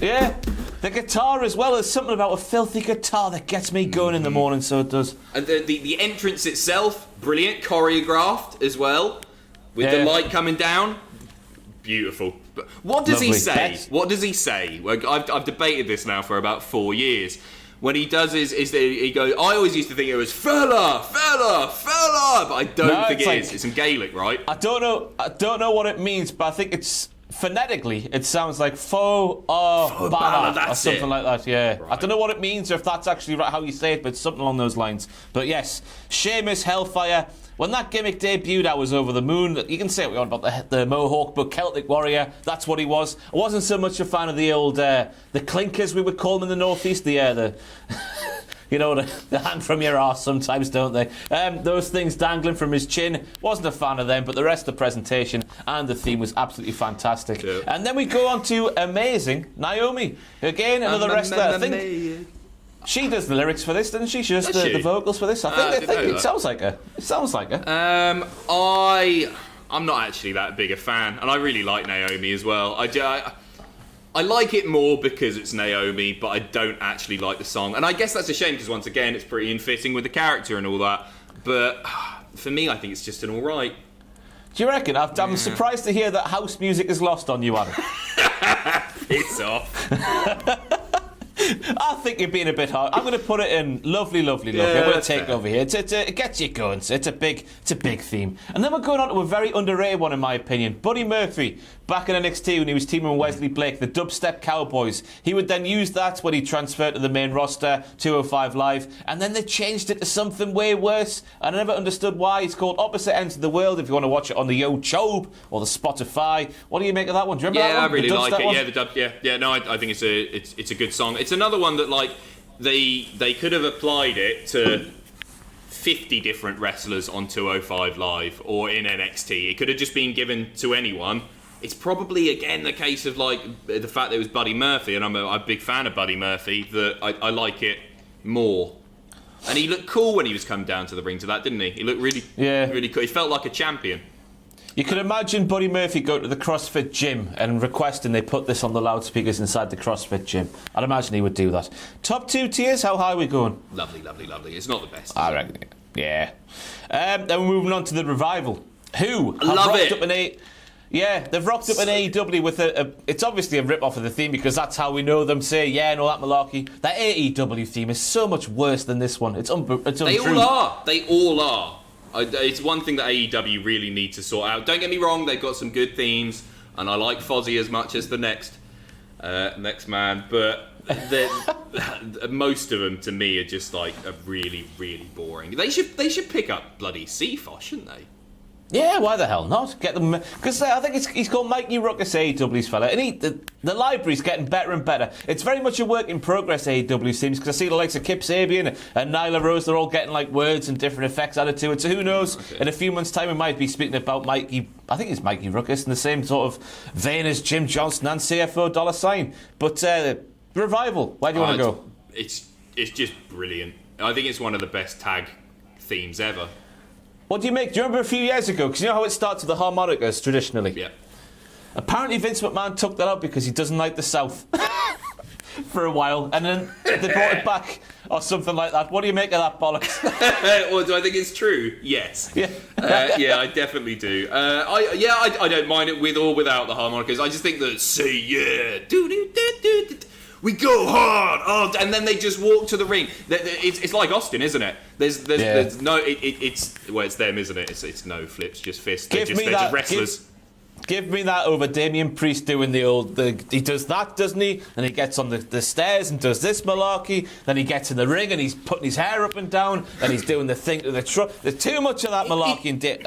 Yeah. The guitar as well. There's something about a filthy guitar that gets me going in the morning, so it does. And the entrance itself, brilliant. Choreographed as well. With the light coming down. Beautiful. But what does he say? What does he say? I've debated this now for about 4 years. When he does he goes, I always used to think it was fella, but I don't think it is. It's in Gaelic, right? I don't know what it means, but I think it's phonetically it sounds like faux bala or something like that. Yeah, right. I don't know what it means or if that's actually how you say it, but it's something along those lines. But yes, Sheamus, Hellfire. When that gimmick debuted, I was over the moon. You can say what you want about the Mohawk, but Celtic Warrior, that's what he was. I wasn't so much a fan of the old, the clinkers we would call them in the Northeast, the you know, the hand from your arse sometimes, don't they? Those things dangling from his chin. Wasn't a fan of them, but the rest of the presentation and the theme was absolutely fantastic. Yeah. And then we go on to Amazing Naomi. Again, another wrestler. I think She does the lyrics for this, doesn't she? She does the vocals for this. I think it sounds like her. It sounds like her. I'm not actually that big a fan, and I really like Naomi as well. I like it more because it's Naomi, but I don't actually like the song. And I guess that's a shame because, once again, it's pretty in fitting with the character and all that. But for me, I think it's just an alright. Do you reckon? I'm surprised to hear that house music is lost on you, Adam. Piss off. I think you're being a bit hard. I'm going to put it in lovely. I'm going to take over here. It gets you going. It's a big theme. And then we're going on to a very underrated one, in my opinion. Buddy Murphy, back in NXT when he was teaming with Wesley Blake, the Dubstep Cowboys. He would then use that when he transferred to the main roster, 205 Live, and then they changed it to something way worse. I never understood why. It's called Opposite Ends of the World. If you want to watch it on the YouTube or the Spotify, what do you make of that one? Do you remember that one? I really like it. One? Yeah, the dub. Yeah. No, I think it's a good song. It's another one that, like, they could have applied it to 50 different wrestlers on 205 Live or in NXT. It could have just been given to anyone. It's probably, again, the case of, like, the fact that it was Buddy Murphy, and I'm a big fan of Buddy Murphy, that I like it more. And he looked cool when he was coming down to the ring to that, didn't he? He looked really cool. He felt like a champion. You can imagine Buddy Murphy going to the CrossFit gym and requesting they put this on the loudspeakers inside the CrossFit gym. I'd imagine he would do that. Top 2 tiers, how high are we going? Lovely. It's not the best. I reckon, yeah. Then we're moving on to the Revival. Who have Love rocked it. up an they've rocked up an AEW with it's obviously a rip-off of the theme because that's how we know them. Say, yeah, no, that malarkey. That AEW theme is so much worse than this one. It's untrue. They all are. It's one thing that AEW really need to sort out. Don't get me wrong, they've got some good themes, and I like Fozzy as much as the next man, but most of them, to me, are just like really, really boring. They should pick up bloody CFO, shouldn't they? Yeah, why the hell not? Get them, because I think he's called Mikey Ruckus, AEW's fella, and the library's getting better and better. It's very much a work in progress, AEW seems, because I see the likes of Kip Sabian and Nyla Rose, they're all getting like words and different effects added to it. So who knows? In a few months' time, we might be speaking about Mikey. I think it's Mikey Ruckus in the same sort of vein as Jim Johnston and CFO $. But Revival, where do you want to go? It's just brilliant. I think it's one of the best tag themes ever. What do you make? Do you remember a few years ago? Because you know how it starts with the harmonicas traditionally? Yeah. Apparently Vince McMahon took that out because he doesn't like the South for a while, and then they brought it back or something like that. What do you make of that bollocks? Well, do I think it's true? Yes. Yeah. Yeah, I definitely do. I don't mind it with or without the harmonicas. I just think that say yeah, we go hard, oh, and then they just walk to the ring. It's like Austin, isn't it? There's no, it's them, isn't it? It's no flips, just fists. They're just wrestlers. Give me that over Damian Priest doing he does that, doesn't he? And he gets on the stairs and does this malarkey. Then he gets in the ring and he's putting his hair up and down and he's doing the thing to the truck. There's too much of that malarkey in it.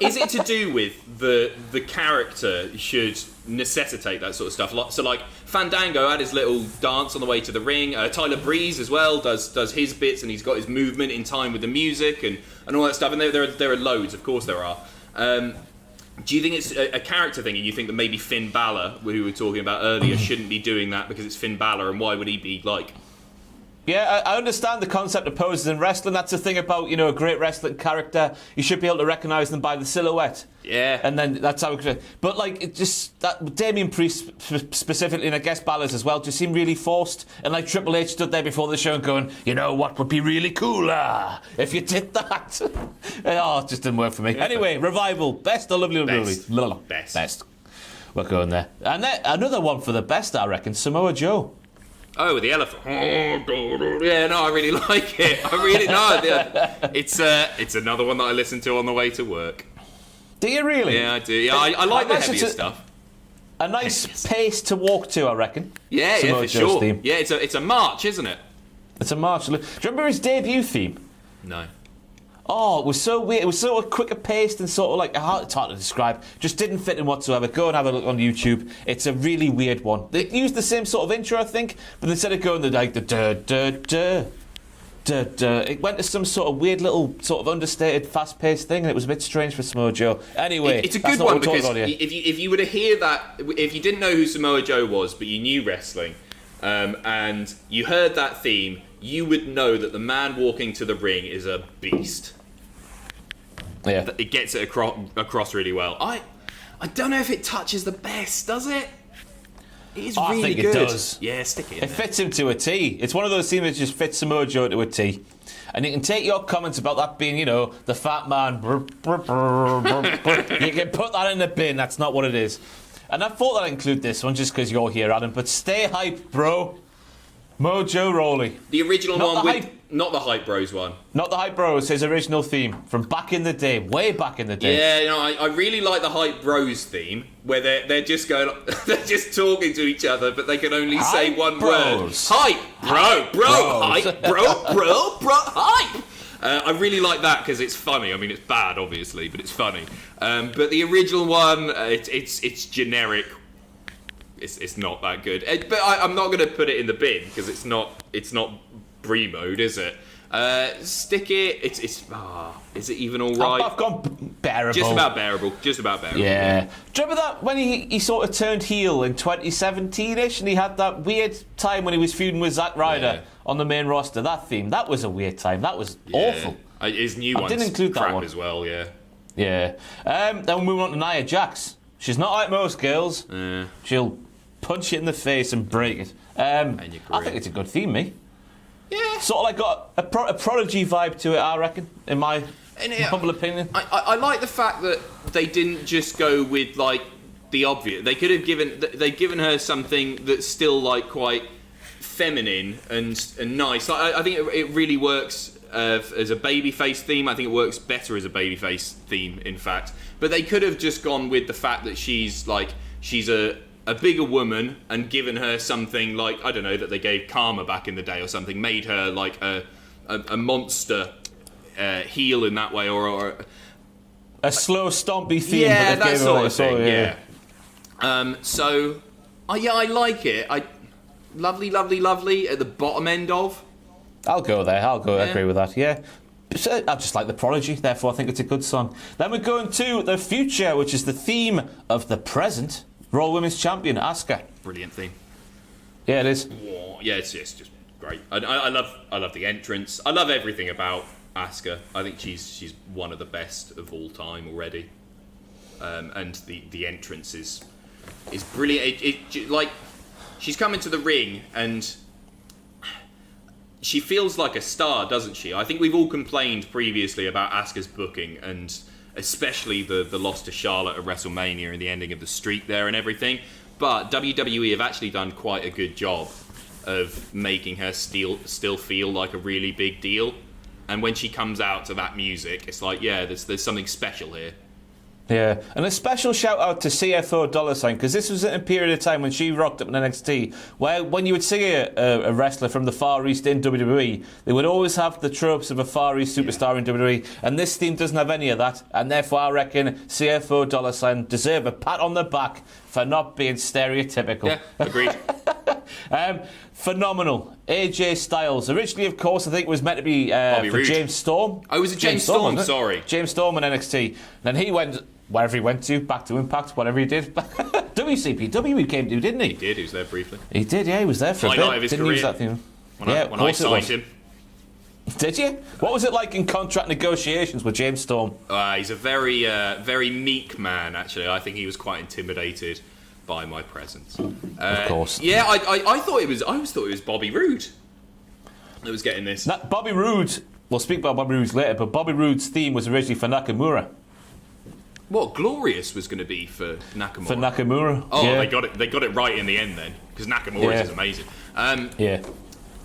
Is it to do with the character should necessitate that sort of stuff? So like Fandango had his little dance on the way to the ring. Tyler Breeze as well does his bits and he's got his movement in time with the music and all that stuff. And there are loads, of course there are. Do you think it's a character thing, and you think that maybe Finn Balor, who we were talking about earlier, shouldn't be doing that because it's Finn Balor, and why would he be like? Yeah, I understand the concept of poses in wrestling. That's the thing about, a great wrestling character. You should be able to recognise them by the silhouette. Yeah. And then that's how it... But, it just... that Damian Priest specifically, and I guess Balor's as well, just seemed really forced. And, Triple H stood there before the show and going, you know what would be really cooler if you did that? It just didn't work for me. Yeah, anyway, Revival. Best or lovely? Best. We're going there. And then another one for the best, I reckon, Samoa Joe. Oh, the elephant. Yeah, no, I really like it. It's another one that I listen to on the way to work. Do you really? Yeah, I do. Yeah, I like the heavier stuff. A nice pace to walk to, I reckon. Yeah, for sure. Theme. Yeah, it's a march, isn't it? It's a march. Do you remember his debut theme? No. Oh, it was so weird. It was sort of quicker paced and sort of it's hard to describe. Just didn't fit in whatsoever. Go and have a look on YouTube. It's a really weird one. They used the same sort of intro, I think, but instead of going the it went to some sort of weird little sort of understated, fast-paced thing, and it was a bit strange for Samoa Joe. Anyway, it's a good one because if you were to hear that, if you didn't know who Samoa Joe was, but you knew wrestling, and you heard that theme, you would know that the man walking to the ring is a beast. Yeah. It gets it across really well. I don't know if it touches the best, does it? It is really I think good. It does. Yeah, stick it in It there. fits him to a T. It's one of those things that just fits Samoa Joe to a T. And you can take your comments about that being, you know, the fat man. You can put that in the bin. That's not what it is. And I thought I'd include this one just because you're here, Adam. But stay hyped, bro. Mojo Rawley. The original Not one the with... Not the Hype Bros one. Not the Hype Bros, his original theme from back in the day, way back in the day. Yeah, you know, I really like the Hype Bros theme, where they're just going, they're just talking to each other, but they can only say Hype one Bros. word. Hype, bro, Bros. hype, bro, hype. I really like that because it's funny. I mean, it's bad, obviously, but it's funny. But the original one, it's generic. It's not that good. But I'm not going to put it in the bin because it's not Brie mode, is it? Stick it. Is it even all right? I've gone bearable. Just about bearable. Yeah. Do you remember that when he sort of turned heel in 2017-ish and he had that weird time when he was feuding with Zack Ryder on the main roster? That theme, that was a weird time. That was awful. His new one's didn't include that crap one as well, yeah. Yeah. Then we'll move on to Nia Jax. She's not like most girls. She'll punch it in the face and break it. I think it's a good theme, me. Yeah. Sort of like got a Prodigy vibe to it, I reckon, in my humble opinion. I like the fact that they didn't just go with like the obvious. They could have given her something that's still like quite feminine and nice. I think it really works as a babyface theme. I think it works better as a babyface theme, in fact. But they could have just gone with the fact that she's a bigger woman and given her something like, I don't know, that they gave Karma back in the day or something, made her like a monster heel in that way, or a slow stompy theme. Yeah, but that sort of thing. Yeah. I like it. Lovely at the bottom end of. I'll go there. I agree with that. Yeah. So, I just like the Prodigy, therefore I think it's a good song. Then we're going to the future, which is the theme of the present. Raw Women's Champion, Asuka. Brilliant theme. Yeah, it is. Yeah, it's just great. I love the entrance. I love everything about Asuka. I think she's one of the best of all time already. And the entrance is brilliant. It like she's come into the ring and she feels like a star, doesn't she? I think we've all complained previously about Asuka's booking and especially the loss to Charlotte at WrestleMania and the ending of the streak there and everything. But WWE have actually done quite a good job of making her still feel like a really big deal. And when she comes out to that music, it's like, yeah, there's something special here. Yeah, and a special shout out to CFO $, because this was at a period of time when she rocked up in NXT, where when you would see a wrestler from the Far East in WWE, they would always have the tropes of a Far East superstar in WWE, and this theme doesn't have any of that, and therefore I reckon CFO $, deserve a pat on the back for not being stereotypical. Yeah, agreed. Phenomenal. AJ Styles. Originally, of course, I think it was meant to be for Rude. James Storm. Oh, was it James Storm? wasn't it? Sorry. James Storm in NXT. Then he went wherever he went to, back to Impact, whatever he did. WCPW he came to, didn't he? He did, he was there briefly. He did, yeah, he was there for a bit. Highlight of his Didn't career. use that thing. When I signed him. Did you? What was it like in contract negotiations with James Storm? He's a very meek man, actually. I think he was quite intimidated by my presence. Of course. Yeah, I thought it was Bobby Roode that was getting this. Bobby Roode, we'll speak about Bobby Roode later, but Bobby Roode's theme was originally for Nakamura. What Glorious was going to be for Nakamura? For Nakamura. Oh, yeah. they got it right in the end then, because Nakamura is amazing. Yeah.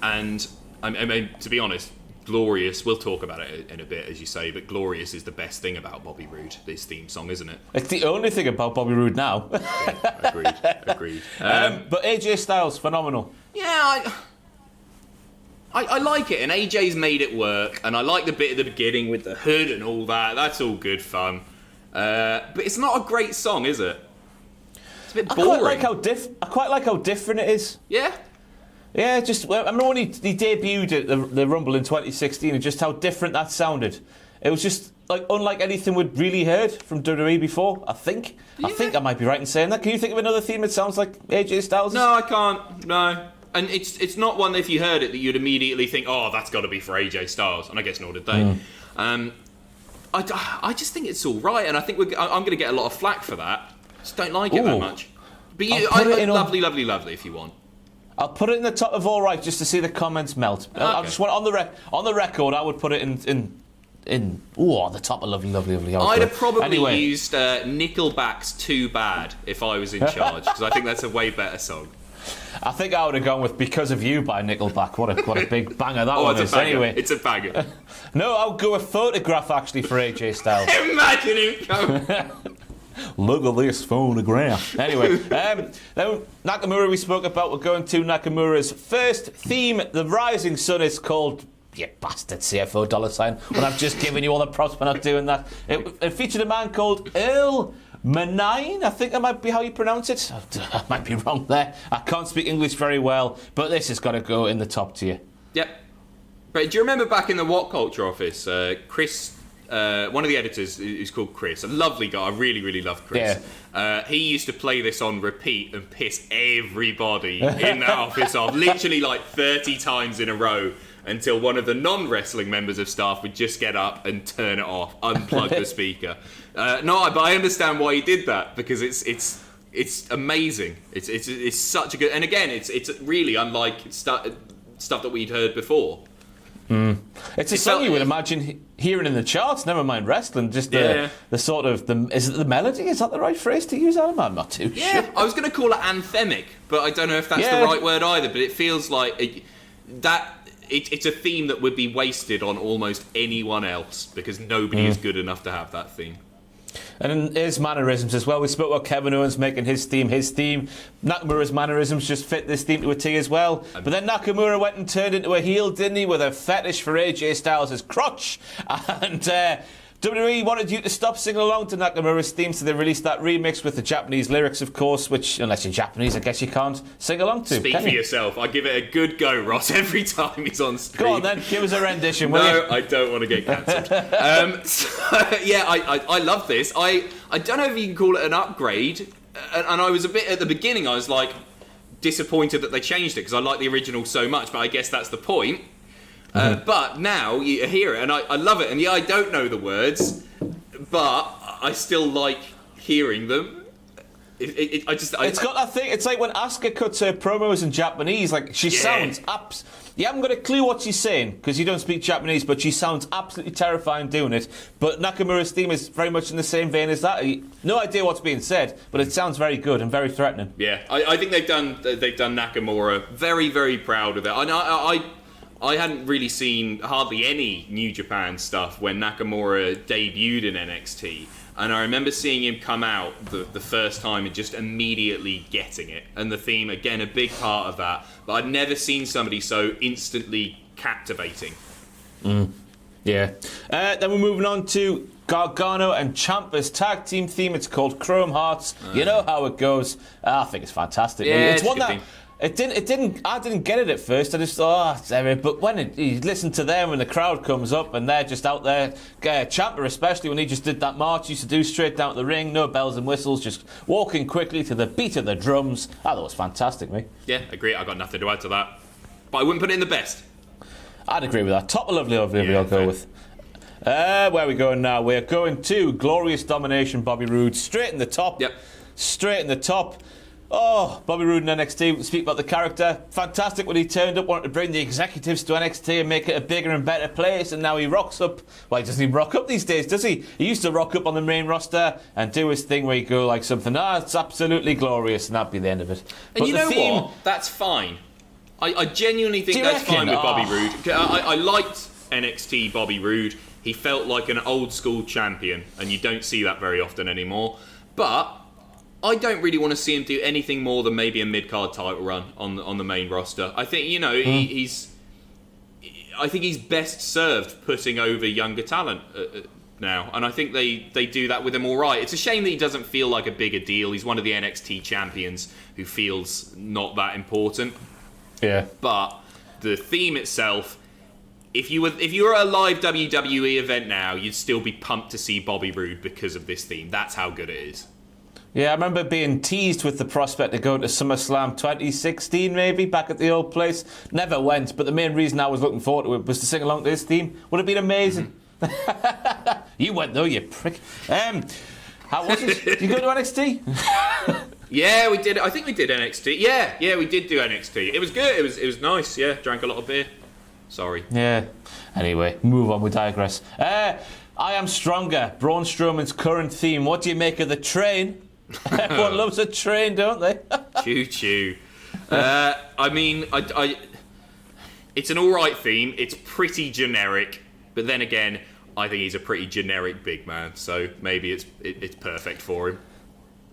And I mean, to be honest, Glorious, we'll talk about it in a bit, as you say, but Glorious is the best thing about Bobby Roode, this theme song, isn't it? It's the only thing about Bobby Roode now. Yeah, agreed. But AJ Styles, phenomenal. Yeah, I like it, and AJ's made it work, and I like the bit at the beginning with the hood and all that. That's all good fun. But it's not a great song, is it? It's a bit boring. I quite like how different it is. Yeah? Yeah, I remember when he debuted at the Rumble in 2016 and just how different that sounded. It was just like unlike anything we'd really heard from WWE before, I think. Yeah. I think I might be right in saying that. Can you think of another theme that sounds like AJ Styles? No, I can't. No. And it's not one that if you heard it that you'd immediately think, oh, that's got to be for AJ Styles, and I guess nor did they. I just think it's all right, and I think I'm going to get a lot of flack for that. Just don't like it that much. But lovely if you want. I'll put it in the top of all right just to see the comments melt. Okay. I just want on the record. I would put it in the top of lovely. I'd have probably used Nickelback's "Too Bad" if I was in charge, because I think that's a way better song. I think I would have gone with "Because of You" by Nickelback. What a big banger that one is. Anyway, it's a banger. No, I'll go with "Photograph" actually for AJ Styles. Imagine him coming. Look at this photograph. Anyway, then Nakamura we spoke about. We're going to Nakamura's first theme. The Rising Sun is called. You bastard CFO $. When I've just given you all the props for not doing that. It featured a man called Earl Manine. I think that might be how you pronounce it. I might be wrong there. I can't speak English very well, but this has got to go in the top tier. Yep. But do you remember back in the What Culture office, Chris? One of the editors is called Chris, a lovely guy. I really love Chris. Yeah. He used to play this on repeat and piss everybody in that office off, literally like 30 times in a row, until one of the non-wrestling members of staff would just get up and turn it off, unplug the speaker. But I understand why he did that, because it's amazing. It's such a good, and again, it's really unlike stuff that we'd heard before. It's a song you would imagine hearing in the charts, never mind wrestling. Just the sort of is it the melody? Is that the right phrase to use? I'm not too sure. I was going to call it anthemic, but I don't know if that's the right word either. But it feels like it's a theme that would be wasted on almost anyone else, because nobody is good enough to have that theme. And in his mannerisms as well. We spoke about Kevin Owens making his theme. Nakamura's mannerisms just fit this theme to a T as well. But then Nakamura went and turned into a heel, didn't he, with a fetish for AJ Styles' crotch. And WWE wanted you to stop singing along to Nakamura's theme, so they released that remix with the Japanese lyrics, of course, which, unless you're Japanese, I guess you can't sing along to. Speak for yourself. I give it a good go, Ross, every time he's on screen. Go on then, give us a rendition, will you? No, I don't want to get cancelled. I love this. I don't know if you can call it an upgrade, and I was a bit, at the beginning, I was like disappointed that they changed it, because I like the original so much, but I guess that's the point. But now you hear it, and I love it. And I don't know the words, but I still like hearing them. It's got that thing. It's like when Asuka cuts her promos in Japanese. Like she sounds you haven't got a clue what she's saying because you don't speak Japanese, but she sounds absolutely terrifying doing it. But Nakamura's theme is very much in the same vein as that. No idea what's being said, but it sounds very good and very threatening. Yeah, I think they've done Nakamura very, very proud of it. I hadn't really seen hardly any New Japan stuff when Nakamura debuted in NXT. And I remember seeing him come out the first time and just immediately getting it. And the theme, again, a big part of that. But I'd never seen somebody so instantly captivating. Yeah. Then we're moving on to Gargano and Ciampa's tag team theme. It's called Chrome Hearts. You know how it goes. I think it's fantastic. Yeah, it's one that... Theme. I didn't get it at first. I just thought, but when you listen to them and the crowd comes up and they're just out there, Ciampa especially, when he just did that march he used to do straight down to the ring, no bells and whistles, just walking quickly to the beat of the drums. I thought it was fantastic, mate. Yeah, agree. I got nothing to add to that. But I wouldn't put it in the best. I'd agree with that. Top of lovely, I'll go with. Where are we going now? We're going to Glorious Domination, Bobby Roode, straight in the top. Yep. Straight in the top. Oh, Bobby Roode in NXT, speak about the character. Fantastic when he turned up, wanted to bring the executives to NXT and make it a bigger and better place, and now he rocks up. Well, he doesn't even rock up these days, does he? He used to rock up on the main roster and do his thing where you go like something, it's absolutely glorious, and that'd be the end of it. And but you know what? That's fine. I genuinely think that's fine with Bobby Roode. I liked NXT Bobby Roode. He felt like an old school champion, and you don't see that very often anymore. But I don't really want to see him do anything more than maybe a mid-card title run on the main roster. I think, he's best served putting over younger talent now, and I think they do that with him all right. It's a shame that he doesn't feel like a bigger deal. He's one of the NXT champions who feels not that important. Yeah. But the theme itself, if you were at a live WWE event now, you'd still be pumped to see Bobby Roode because of this theme. That's how good it is. Yeah, I remember being teased with the prospect of going to SummerSlam 2016, maybe, back at the old place. Never went, but the main reason I was looking forward to it was to sing along to this theme. Would have been amazing. You went, though, you prick. How was it? Did you go to NXT? Yeah, we did. I think we did NXT. Yeah, we did do NXT. It was good. It was nice. Yeah, drank a lot of beer. Sorry. Yeah. Anyway, move on. We digress. I Am Stronger. Braun Strowman's current theme. What do you make of the train? Everyone loves a train, don't they? Choo choo. I mean, it's an all right theme. It's pretty generic, but then again, I think he's a pretty generic big man, so maybe it's perfect for him.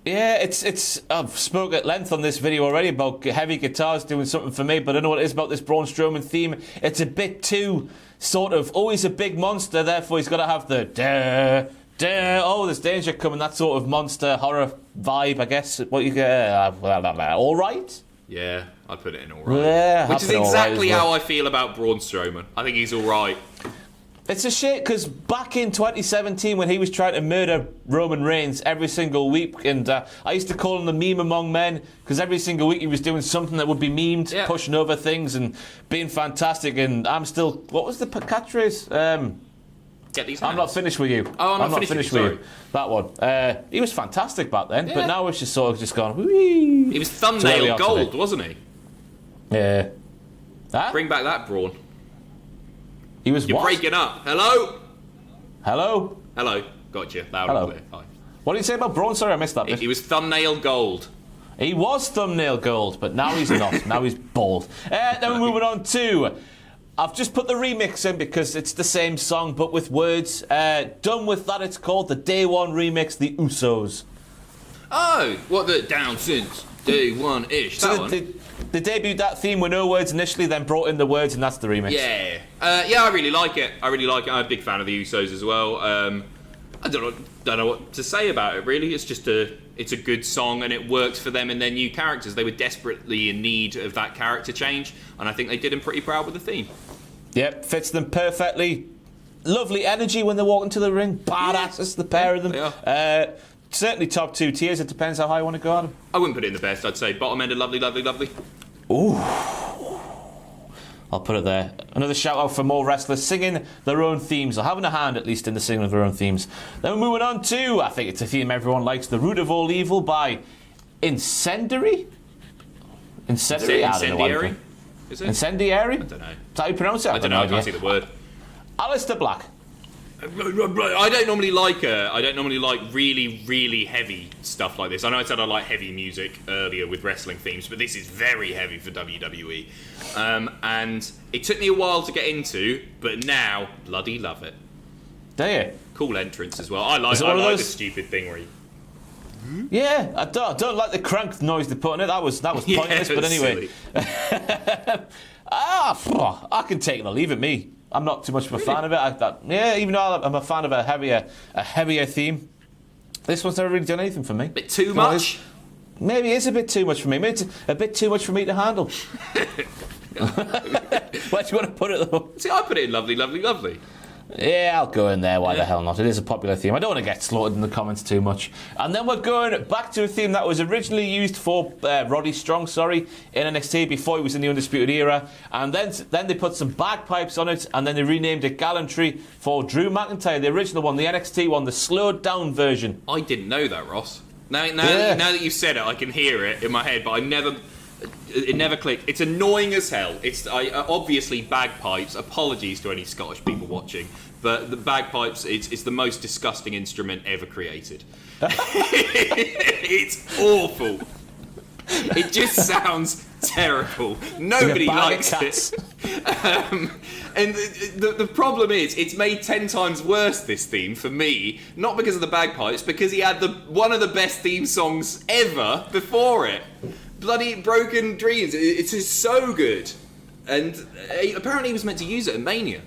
Yeah, it's. I've spoke at length on this video already about heavy guitars doing something for me, but I know what it is about this Braun Strowman theme. It's a bit too sort of. Oh, he's a big monster, therefore he's got to have the da. Oh, there's danger coming. That sort of monster horror vibe, I guess. What you get? All right. Yeah, I'd put it in all right. Yeah, which is exactly how I feel about Braun Strowman. I think he's all right. It's a shame because back in 2017 when he was trying to murder Roman Reigns every single week, and I used to call him the meme among men because every single week he was doing something that would be memed, pushing over things and being fantastic. And I'm still. What was the catchphrase? Get these. I'm not finished with you. Oh, I'm not finished with you. That one. He was fantastic back then, but now it's just sort of just gone. Whee. He was thumbnail gold, wasn't he? Yeah. Huh? Bring back that Braun. He was. You're what? breaking up. Hello. Hello. Hello. Gotcha. Loud Hello. and clear. Hi. What did you say about Braun? Sorry, I missed that bit. He was thumbnail gold. He was thumbnail gold, but now he's not. Now he's bald. Then we're moving on to. I've just put the remix in because it's the same song but with words. Done with that, it's called the Day One remix, the Usos. Oh, what the down since day one-ish. So that one. They debuted that theme with no words initially, then brought in the words, and that's the remix. Yeah. I really like it. I'm a big fan of the Usos as well. I don't know what to say about it, really. It's a good song, and it works for them and their new characters. They were desperately in need of that character change, and I think they did them pretty proud with the theme. Yep, fits them perfectly. Lovely energy when they walk into the ring. Badasses, the pair of them. Yeah. Certainly top 2 tiers. It depends how high you want to go at them. I wouldn't put it in the best. I'd say bottom end of lovely, lovely, lovely. Ooh. I'll put it there. Another shout out for more wrestlers singing their own themes, or having a hand at least in the singing of their own themes. Then we're moving on to, I think it's a theme everyone likes, The Root of All Evil by Incendiary? Incendiary? Is it? Incendiary? I don't know. Is that how you pronounce it? I don't know. I can't see the word. Alistair Black. I don't normally like really, really heavy stuff like this. I know I said I like heavy music earlier with wrestling themes, but this is very heavy for WWE. And it took me a while to get into, but now bloody love it. Do you? Cool entrance as well. I like the stupid thing where you... Yeah, I don't like the crank noise they put in it. That was pointless, but anyway. I can take it or leave it, me. I'm not too much of a fan of it. Even though I'm a fan of a heavier theme, this one's never really done anything for me. Bit too much? Maybe it is a bit too much for me. Maybe it's a bit too much for me to handle. Where do you want to put it, though? See, I put it in lovely, lovely, lovely. Yeah, I'll go in there. Why the hell not? It is a popular theme. I don't want to get slaughtered in the comments too much. And then we're going back to a theme that was originally used for Roddy Strong, in NXT before he was in the Undisputed Era. And then they put some bagpipes on it, and then they renamed it Gallantry for Drew McIntyre, the original one, the NXT one, the slowed down version. I didn't know that, Ross. Now that you've said it, I can hear it in my head, but it never clicked. It's annoying as hell. Obviously bagpipes. Apologies to any Scottish people watching, but the bagpipes, it's the most disgusting instrument ever created. It's awful. It just sounds terrible. Nobody likes it. And the problem is, it's made 10 times worse, this theme, for me. Not because of the bagpipes, because he had one of the best theme songs ever before it. Bloody Broken Dreams. It's just so good. And apparently he was meant to use it at Mania.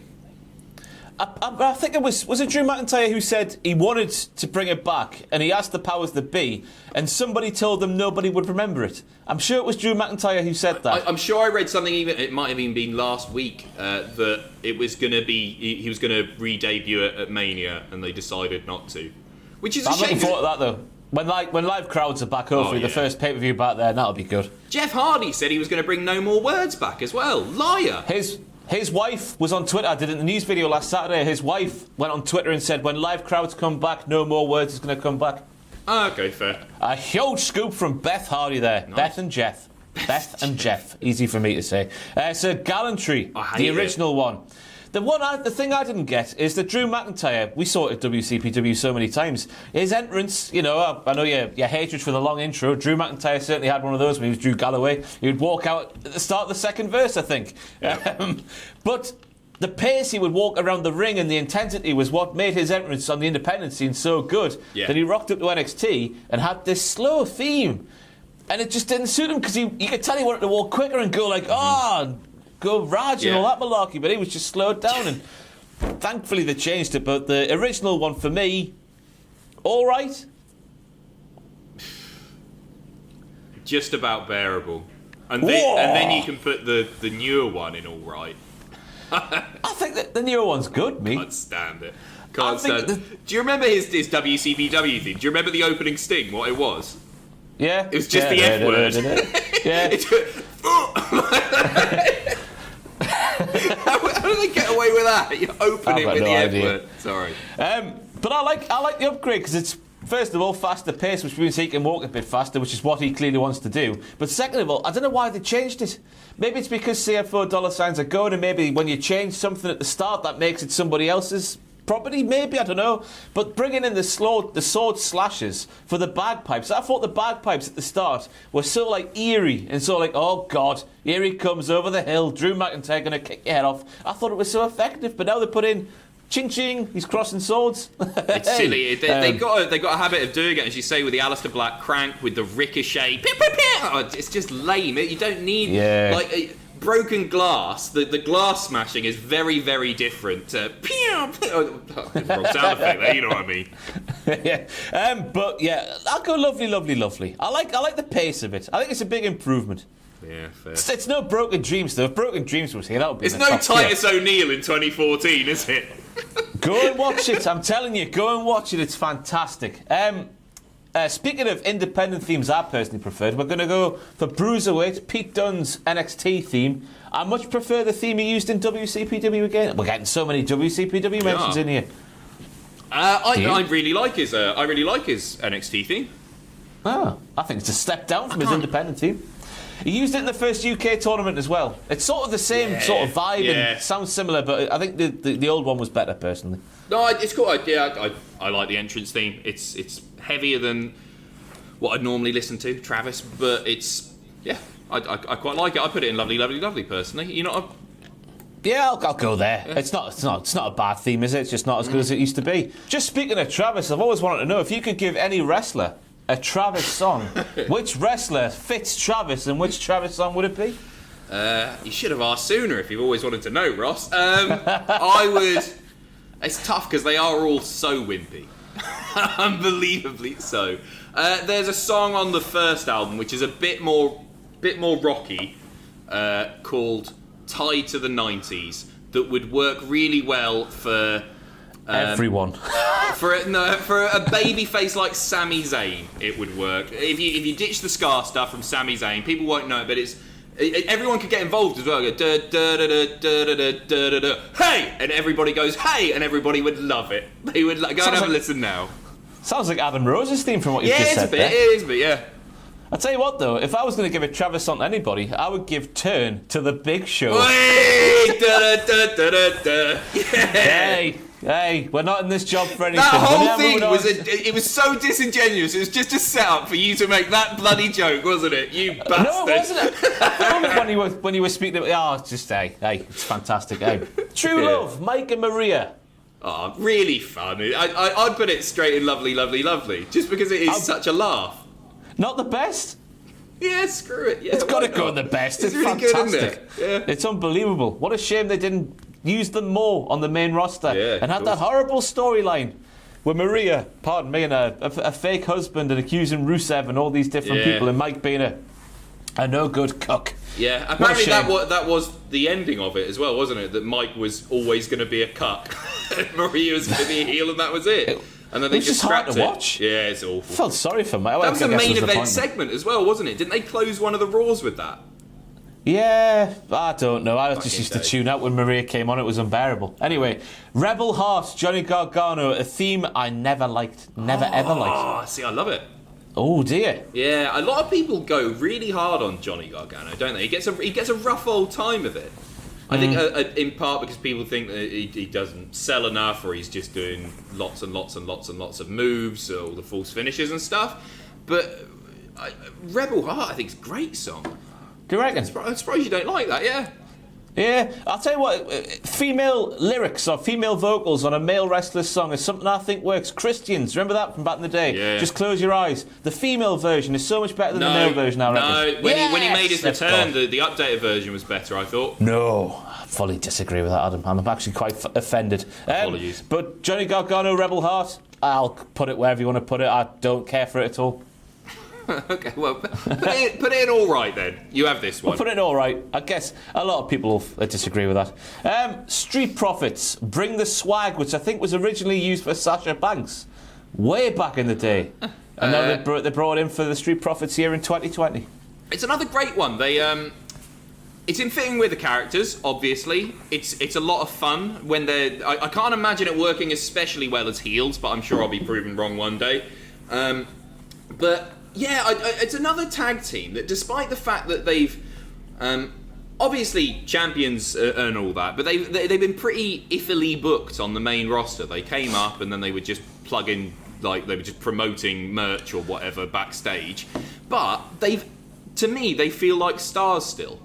I think it was it Drew McIntyre who said he wanted to bring it back, and he asked the powers that be, and somebody told them nobody would remember it. I'm sure it was Drew McIntyre who said that. I'm sure I read something, it might have even been last week, that it was going to be, he was going to re-debut it at Mania, and they decided not to. Which is a shame. I'm looking forward to that, though. When live crowds are back, hopefully the first pay-per-view back there, that'll be good. Jeff Hardy said he was going to bring No More Words back as well. Liar. His wife was on Twitter. I did it in the news video last Saturday. His wife went on Twitter and said, when live crowds come back, No More Words is going to come back. Okay, fair. A huge scoop from Beth Hardy there. Nice. Beth and Jeff. Beth and Jeff. Easy for me to say. So Gallantry, the original one. The thing I didn't get is that Drew McIntyre, we saw it at WCPW so many times, his entrance, I know your hatred for the long intro, Drew McIntyre certainly had one of those when he was Drew Galloway. He would walk out at the start of the second verse, I think. Yeah. But the pace he would walk around the ring and the intensity was what made his entrance on the independent scene so good that he rocked up to NXT and had this slow theme. And it just didn't suit him because you could tell he wanted to walk quicker and go like, go Raj and all that malarkey, but he was just slowed down, and thankfully they changed it. But the original one for me, all right, just about bearable, and then you can put the newer one in all right. I think that the newer one's good. Can't stand it. Do you remember his WCPW thing? Do you remember the opening sting? What it was? Yeah, it was just the F word. Yeah. How do they get away with that? You open it with the F word. Sorry. But I like the upgrade because it's, first of all, faster pace, which means he can walk a bit faster, which is what he clearly wants to do. But second of all, I don't know why they changed it. Maybe it's because CFO dollar signs are going, and maybe when you change something at the start, that makes it somebody else's property, maybe, I don't know. But bringing in the sword slashes for the bagpipes, I thought the bagpipes at the start were so eerie and so oh God, here he comes over the hill, Drew McIntyre gonna kick your head off. I thought it was so effective, but now they put in ching ching, he's crossing swords. It's silly. They got a habit of doing it, as you say, with the Aleister Black crank, with the ricochet. It's just lame. You don't need broken glass. The glass smashing is very, very different to wrong sound effect there, you know what I mean. But yeah, I'll go lovely, lovely, lovely. I like the pace of it. I think it's a big improvement. Yeah, fair. It's no Broken Dreams though. If Broken Dreams was here, that would be. It's no Titus O'Neil in 2014, is it? Go and watch it. I'm telling you, go and watch it. It's fantastic. Speaking of independent themes I personally preferred, we're going to go for Bruiserweight, Pete Dunne's NXT theme. I much prefer the theme he used in WCPW again. We're getting so many WCPW mentions in here. I really like his NXT theme. I think it's a step down from his independent theme. He used it in the first UK tournament as well. It's sort of the same sort of vibe and sounds similar, but I think the old one was better personally. No, it's cool. I like the entrance theme. It's heavier than what I'd normally listen to, Travis, but I quite like it. I put it in lovely, lovely, lovely personally. You know. Yeah, I'll go there. Yeah. It's not a bad theme, is it? It's just not as good as it used to be. Just speaking of Travis, I've always wanted to know if you could give any wrestler a Travis song, which wrestler fits Travis, and which Travis song would it be? You should have asked sooner if you've always wanted to know, Ross. I would. It's tough because they are all so wimpy, unbelievably so. There's a song on the first album which is a bit more rocky, called "Tied to the 90s" that would work really well for. Everyone. For a baby face like Sami Zayn, it would work. If you ditch the Scar stuff from Sami Zayn, people won't know it, but everyone could get involved as well. Go, da, da, da, da, da, da, da, da, hey, and everybody goes hey, and everybody would love it. They would go and have a listen now. Sounds like Adam Rose's theme from what you just said. It is a bit. Yeah. I'll tell you what though, if I was going to give a Travis song to anybody, I would give Turn to the Big Show. Hey, da, da, da, da, da. Yeah. Hey, we're not in this job for anything. That whole thing was so disingenuous. It was just a setup for you to make that bloody joke, wasn't it? You bastard. No, it wasn't. when you were speaking, it's just it's fantastic. Hey, True Love, Mike and Maria. Oh, really fun. I'd put it straight in lovely, lovely, lovely, just because it is such a laugh. Not the best. Yeah, screw it. Yeah, it's got to go in the best. It's really fantastic. Good, isn't it? Yeah. It's unbelievable. What a shame they didn't use them more on the main roster and had that horrible storyline with Maria, pardon me, and a fake husband and accusing Rusev and all these different people, and Mike being a no good cook. Yeah, apparently that was the ending of it as well, wasn't it? That Mike was always going to be a cuck, and Maria was going to be a heel, and that was it. And then they It was just just hard scrapped to it. watch. Yeah, it's awful. I felt sorry for him. That was the main event segment as well, wasn't it? Didn't they close one of the Raws with that? Yeah, I don't know. I just used to day. tune out when Maria came on. It was unbearable. Anyway, Rebel Heart, Johnny Gargano, a theme I never liked. Never ever liked. Oh, see, I love it. Oh, dear. Yeah, a lot of people go really hard on Johnny Gargano, don't they? He gets a rough old time of it. I think in part because people think that he doesn't sell enough, or he's just doing lots and lots and lots and lots of moves, or all the false finishes and stuff. But Rebel Heart, I think, is a great song. Do you reckon? I'm surprised you don't like that, yeah. Yeah, I'll tell you what, female lyrics or female vocals on a male wrestler's song is something I think works. Christians, remember that from back in the day? Yeah. Just close your eyes. The female version is so much better than the male version, I reckon. No, when he made his Let's return, go. the updated version was better, I thought. No, I fully disagree with that, Adam. I'm actually quite offended. Apologies. But Johnny Gargano, Rebel Heart, I'll put it wherever you want to put it. I don't care for it at all. Okay, well, put it in all right then. You have this one. I'll put it in all right. I guess a lot of people will disagree with that. Street Profits, Bring the Swag, which I think was originally used for Sasha Banks way back in the day. And now they brought it in for the Street Profits here in 2020. It's another great one. They it's in fitting with the characters, obviously. It's a lot of fun when they're... I can't imagine it working especially well as heels, but I'm sure I'll be proven wrong one day. But... yeah, it's another tag team that, despite the fact that they've obviously champions and all that, but they've been pretty iffily booked on the main roster. They came up and then they would just plug in, like they were just promoting merch or whatever backstage. But to me, they feel like stars still.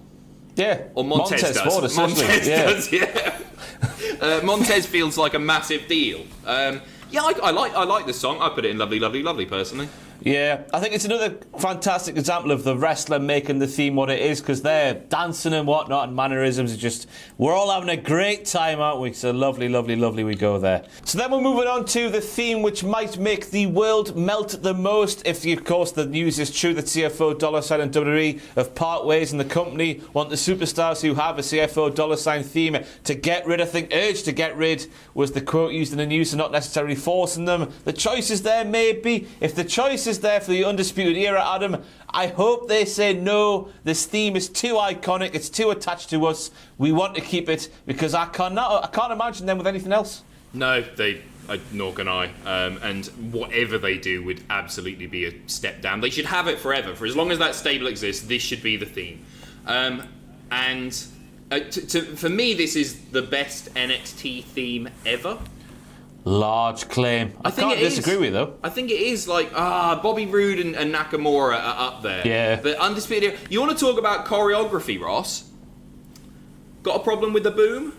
Yeah, Or Montez does. Montez does, yeah. Montez feels like a massive deal. Yeah, I like the song. I put it in Lovely, Lovely, Lovely, personally. Yeah, I think it's another fantastic example of the wrestler making the theme what it is, because they're dancing and whatnot and mannerisms are just... we're all having a great time, aren't we? So lovely, lovely, lovely we go there. So then we're moving on to the theme which might make the world melt the most if, of course, the news is true that CFO $ and WWE have part ways, and the company want the superstars who have a CFO $ theme to get rid. I think urge to get rid was the quote used in the news, and not necessarily forcing them. The choice is there, maybe. If the choice is there for the Undisputed Era, Adam, I hope they say no, this theme is too iconic, it's too attached to us, we want to keep it, because I can't imagine them with anything else. No, nor can I. And whatever they do would absolutely be a step down. They should have it forever. For as long as that stable exists, this should be the theme. For me, this is the best NXT theme ever. Large claim. I can't disagree with you, though. I think it is like, Bobby Roode and Nakamura are up there. Yeah. But Undisputed... you want to talk about choreography, Ross? Got a problem with the boom?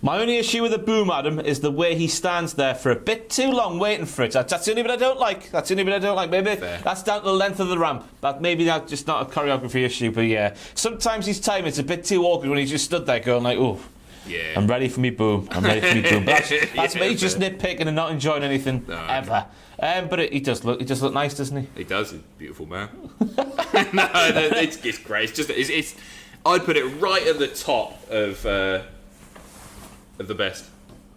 My only issue with the boom, Adam, is the way he stands there for a bit too long waiting for it. That's the only bit I don't like. Maybe Fair. That's down to the length of the ramp. Maybe that's just not a choreography issue, but yeah. Sometimes his time is a bit too awkward when he just stood there going like, oh... yeah. I'm ready for me boom. But that's me just nitpicking and not enjoying anything ever. But he does look nice, doesn't he? He does. He's a beautiful man. No, it's great. It's I'd put it right at the top of the best.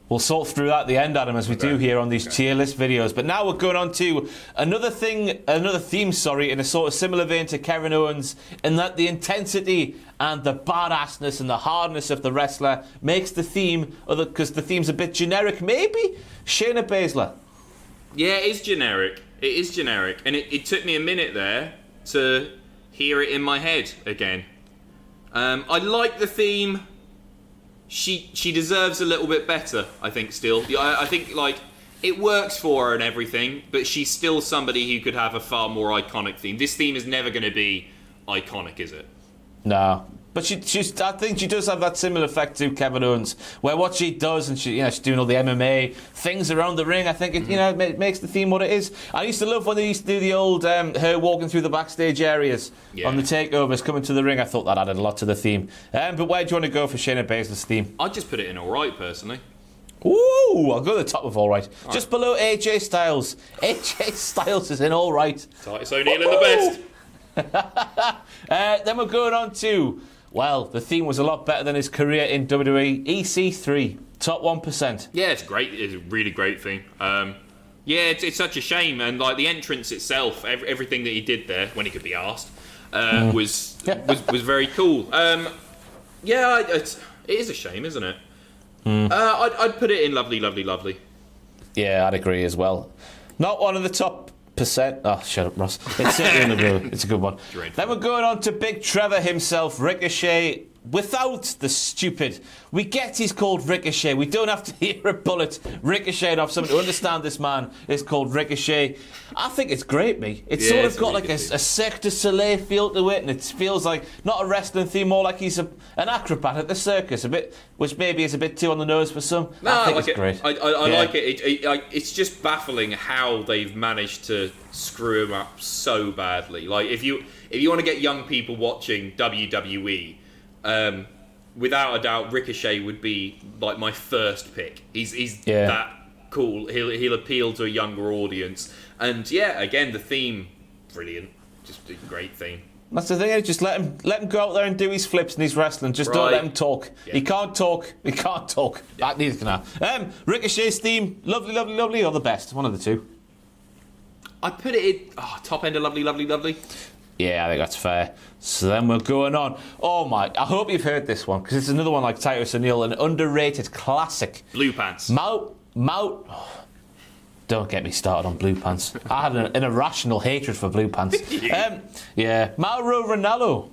We'll sort through that at the end, Adam, as we do here on these tier list videos. But now we're going on to another theme, in a sort of similar vein to Kevin Owens, in that the intensity and the badassness and the hardness of the wrestler makes the theme, because the theme's a bit generic, maybe? Shayna Baszler. Yeah, it is generic. And it took me a minute there to hear it in my head again. I like the theme. She deserves a little bit better, I think, still. I think, like, it works for her and everything, but she's still somebody who could have a far more iconic theme. This theme is never going to be iconic, is it? No. But I think she does have that similar effect to Kevin Owens, where what she does, and she's doing all the MMA things around the ring. I think it makes the theme what it is. I used to love when they used to do the old her walking through the backstage areas on the takeovers, coming to the ring. I thought that added a lot to the theme. But where do you want to go for Shayna Baszler's theme? I'd just put it in all right, personally. Ooh, I'll go to the top of all right. Just below AJ Styles. AJ Styles is in all right. Titus O'Neil in the best. Then we're going on to... well, the theme was a lot better than his career in WWE. EC3. Top 1%. Yeah, it's great. It's a really great thing. Yeah, it's such a shame, and like the entrance itself, everything that he did there when he could be asked was very cool. Yeah, it is a shame, isn't it? I'd put it in lovely, lovely, lovely. Yeah, I'd agree as well. Not one of the top percent. Oh, shut up, Ross. It's certainly in the blue. It's a good one. Dreadful. Then we're going on to Big Trevor himself, Ricochet. Without the stupid, we get he's called Ricochet. We don't have to hear a bullet ricocheting off someone to understand this man is called Ricochet. I think it's great, me. It's sort of got like a Cirque du Soleil feel to it, and it feels like not a wrestling theme, more like he's an acrobat at the circus, a bit, which maybe is a bit too on the nose for some. No, I think like it's great. I like it. It's just baffling how they've managed to screw him up so badly. Like if you want to get young people watching WWE. Without a doubt, Ricochet would be like my first pick. He's that cool. He'll appeal to a younger audience. And yeah, again, the theme, brilliant. Just a great theme. That's the thing. Just let him go out there and do his flips and his wrestling. Just don't let him talk. Yeah. He can't talk. That neither can I. Ricochet's theme, lovely, lovely, lovely, or the best. One of the two. I put it in top end of lovely, lovely, lovely. Yeah, I think that's fair. So then we're going on. Oh my, I hope you've heard this one, because it's another one like Titus O'Neil, an underrated classic. Blue Pants. Don't get me started on Blue Pants. I had an irrational hatred for Blue Pants. Mauro Ranallo.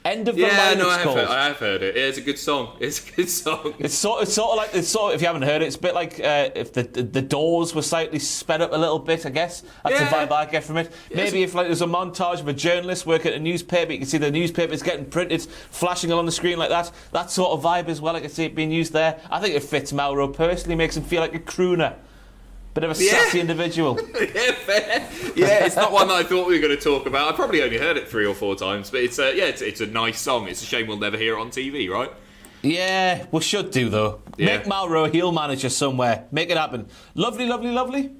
End of the line. I have heard it. It's a good song. It's sort of like if you haven't heard it, it's a bit like if the Doors were slightly sped up a little bit. I guess that's the vibe I get from it. Maybe if like there's a montage of a journalist working at a newspaper, you can see the newspapers getting printed, flashing along the screen like that. That sort of vibe as well. I can see it being used there. I think it fits Mauro personally. Makes him feel like a crooner. Bit of a sassy individual. Yeah, fair. Yeah, it's not one that I thought we were going to talk about. I probably only heard it 3 or 4 times, but it's a nice song. It's a shame we'll never hear it on TV, right? Yeah, we should do though. Yeah. Make Mauro a heel manager somewhere. Make it happen. Lovely, lovely, lovely.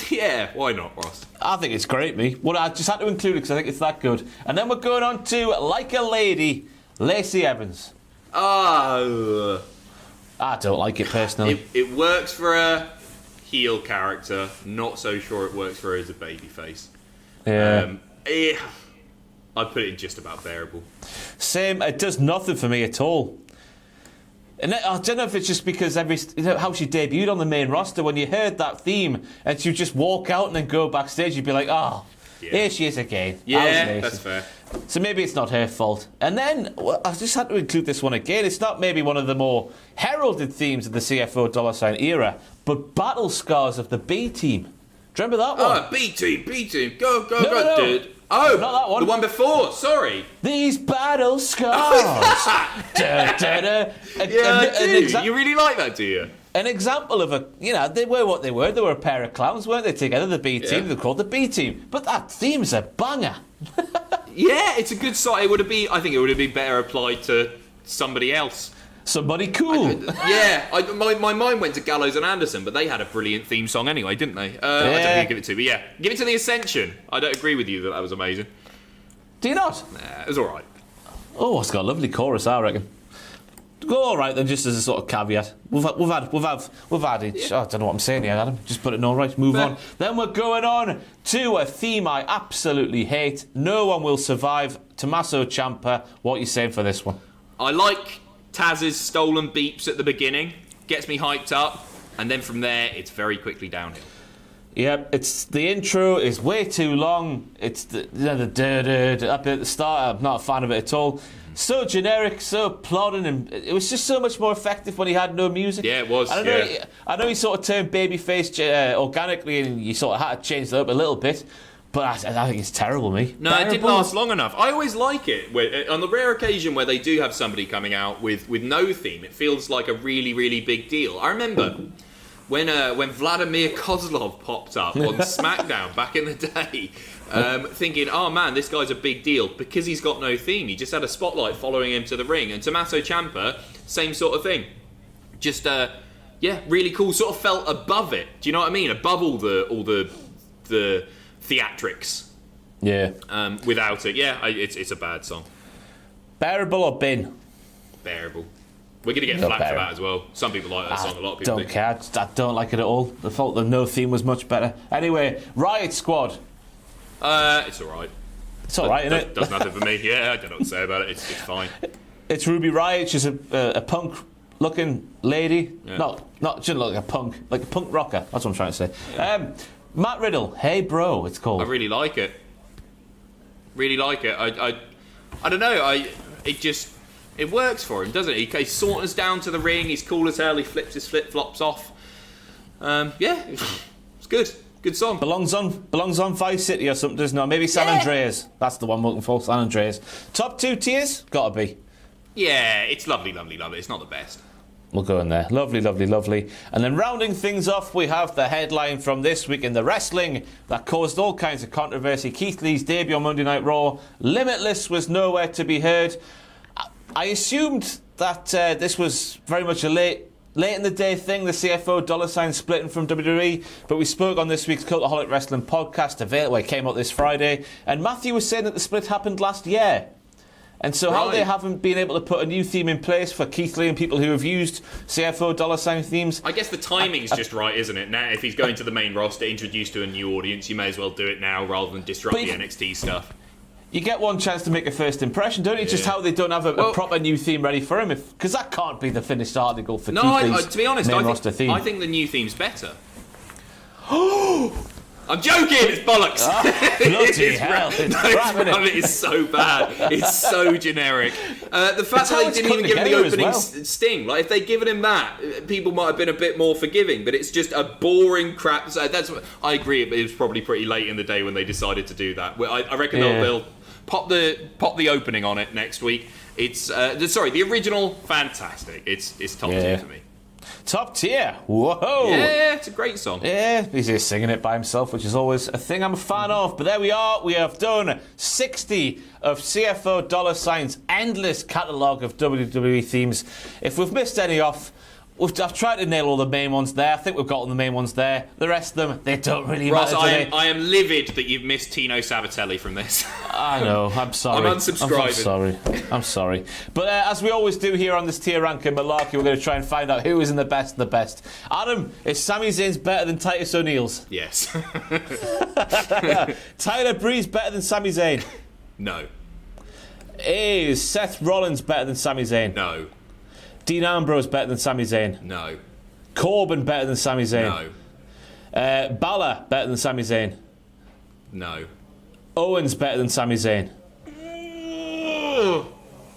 Yeah, why not, Ross? I think it's great, me. Well, I just had to include it because I think it's that good. And then we're going on to Like a Lady, Lacey Evans. Oh. I don't like it personally. It works for a heel character, not so sure it works for her as a babyface. Yeah. I'd put it just about bearable. Same, it does nothing for me at all. And I don't know if it's just because how she debuted on the main roster, when you heard that theme and she'd just walk out and then go backstage, you'd be like, here she is again. Yeah, that's fair. So maybe it's not her fault. And then, I just had to include this one again. It's not maybe one of the more heralded themes of the CFO $ era, but Battle Scars of the B Team. Do you remember that one? Oh, B Team. Go, No. dude. Oh, not that one. The one before, sorry. These battle scars. You really like that, do you? An example of they were what they were. They were a pair of clowns, weren't they, together, the B Team. They're called the B Team. But that theme's a banger. Yeah, it's a good song. I think it would have been better applied to somebody else. Somebody cool. My mind went to Gallows and Anderson, but they had a brilliant theme song anyway, didn't they? I don't know who to give it to, but yeah. Give it to the Ascension. I don't agree with you that was amazing. Do you not? Nah, it was alright. Oh, it's got a lovely chorus, I reckon. Go all right then, just as a sort of caveat. We've had each. I don't know what I'm saying here, Adam. Just put it in all right. Move on. Then we're going on to a theme I absolutely hate. No One Will Survive. Tommaso Ciampa. What are you saying for this one? I like Taz's stolen beeps at the beginning. Gets me hyped up, and then from there it's very quickly downhill. Yep, it's the intro is way too long. It's the up at the start. I'm not a fan of it at all. So generic, so plodding, and it was just so much more effective when he had no music. Yeah, it was. I know he sort of turned babyface organically, and you sort of had to change that up a little bit. But I think it's terrible, me. No, it didn't last long enough. I always like it. On the rare occasion where they do have somebody coming out with no theme, it feels like a really, really big deal. I remember when Vladimir Kozlov popped up on SmackDown back in the day, thinking, oh man, this guy's a big deal because he's got no theme. He just had a spotlight following him to the ring. And Tommaso Ciampa, same sort of thing. Just, really cool. Sort of felt above it. Do you know what I mean? Above all the theatrics. Yeah. Without it, it's a bad song. Bearable or bin? Bearable. We're going to get No, flack for Barrett. that as well. Some people like that song, a lot of people Don't care. I don't like it at all. I thought the no theme was much better. Anyway, Riot Squad. It's alright. It's all right, isn't it? Does nothing for me. Yeah, I don't know what to say about it. It's fine. It's Ruby Riot. She's a punk-looking lady. Yeah. Not shouldn't look like a punk rocker. That's what I'm trying to say. Matt Riddle, Hey Bro, it's called. I really like it. Really like it. I don't know. It works for him, doesn't it? He saunters down to the ring. He's cool as hell. He flips his flip-flops off. It's good. Good song. Belongs on Vice City or something, doesn't it? Maybe San Andreas. That's the one I'm looking for, San Andreas. Top 2 tiers? Gotta be. Yeah, it's lovely, lovely, lovely. It's not the best. We'll go in there. Lovely, lovely, lovely. And then rounding things off, we have the headline from this week in the wrestling that caused all kinds of controversy. Keith Lee's debut on Monday Night Raw. Limitless was nowhere to be heard. I assumed that this was very much a late in the day thing, the CFO $ splitting from WWE, but we spoke on this week's Cultaholic Wrestling podcast, it came out this Friday, and Matthew was saying that the split happened last year. And so how they haven't been able to put a new theme in place for Keith Lee and people who have used CFO $ themes. I guess the timing's just right, isn't it? Now, if he's going to the main roster, introduced to a new audience, you may as well do it now rather than disrupt the NXT stuff. You get one chance to make a first impression, don't you? Yeah. Just how they don't have a proper new theme ready for him, because that can't be the finished article for Keith Lee's to be honest, I think the new theme's better. I'm joking. It's bollocks. Oh, bloody hell! It is so bad. It's so generic. The fact that they didn't even give him the opening sting, like if they'd given him that, people might have been a bit more forgiving. But it's just a boring crap. So that's what I agree. It was probably pretty late in the day when they decided to do that. I reckon they'll pop the opening on it next week. It's the original, fantastic. It's top tier for me. Top tier. Whoa. Yeah, it's a great song. Yeah, he's just singing it by himself, which is always a thing I'm a fan of. But there we are. We have done 60 of CFO $ endless catalogue of WWE themes. If we've missed any off, I've tried to nail all the main ones there. I think we've got all the main ones there. The rest of them, they don't really matter. Ross, I am livid that you've missed Tino Sabatelli from this. I know. I'm sorry. I'm unsubscribing. I'm sorry. But as we always do here on this tier ranking malarkey, we're going to try and find out who is in the best of the best. Adam, is Sami Zayn's better than Titus O'Neil's? Yes. Tyler Breeze better than Sami Zayn? No. Is Seth Rollins better than Sami Zayn? No. Dean Ambrose better than Sami Zayn? No. Corbin better than Sami Zayn? No. Balor better than Sami Zayn? No. Owens better than Sami Zayn?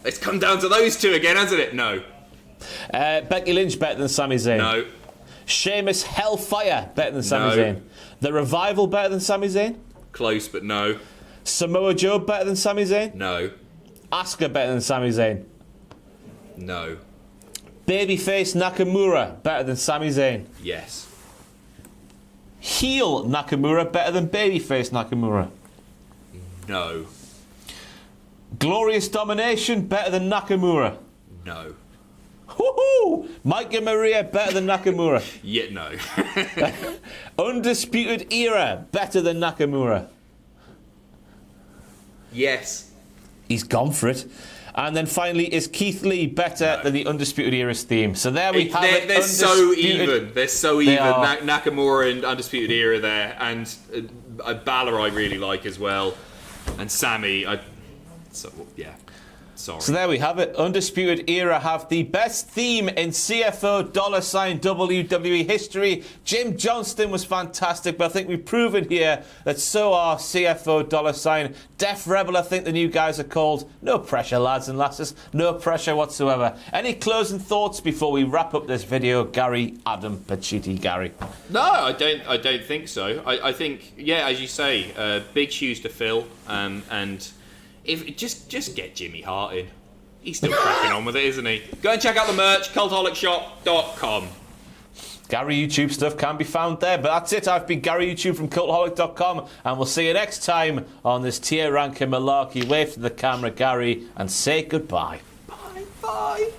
It's come down to those two again, hasn't it? No. Becky Lynch better than Sami Zayn? No. Sheamus Hellfire better than Sami Zayn? The Revival better than Sami Zayn? Close, but no. Samoa Joe better than Sami Zayn? No. Asuka better than Sami Zayn? No. Babyface Nakamura better than Sami Zayn? Yes. Heel Nakamura better than Babyface Nakamura? No. Glorious Domination better than Nakamura? No. Woohoo! Mike and Maria better than Nakamura? Yet no. Undisputed Era better than Nakamura? Yes. He's gone for it. And then finally, is Keith Lee better than the Undisputed Era's theme? So there we have it. They're so even. They're so even. Nakamura and Undisputed Era there. And Balor I really like as well. And Sami, sorry. So there we have it. Undisputed Era have the best theme in CFO $ WWE history. Jim Johnston was fantastic, but I think we've proven here that so are CFO $. Def Rebel, I think the new guys are called. No pressure, lads and lasses. No pressure whatsoever. Any closing thoughts before we wrap up this video, Gary, Adam, Pacitti, Gary? No, I don't think so. I think, as you say, big shoes to fill, and if just get Jimmy Hart in. He's still cracking on with it, isn't he? Go and check out the merch, cultaholicshop.com. Gary YouTube stuff can be found there. But that's it. I've been Gary YouTube from cultaholic.com, and we'll see you next time on this tier ranking malarkey. Wave to the camera, Gary, and say goodbye. Bye.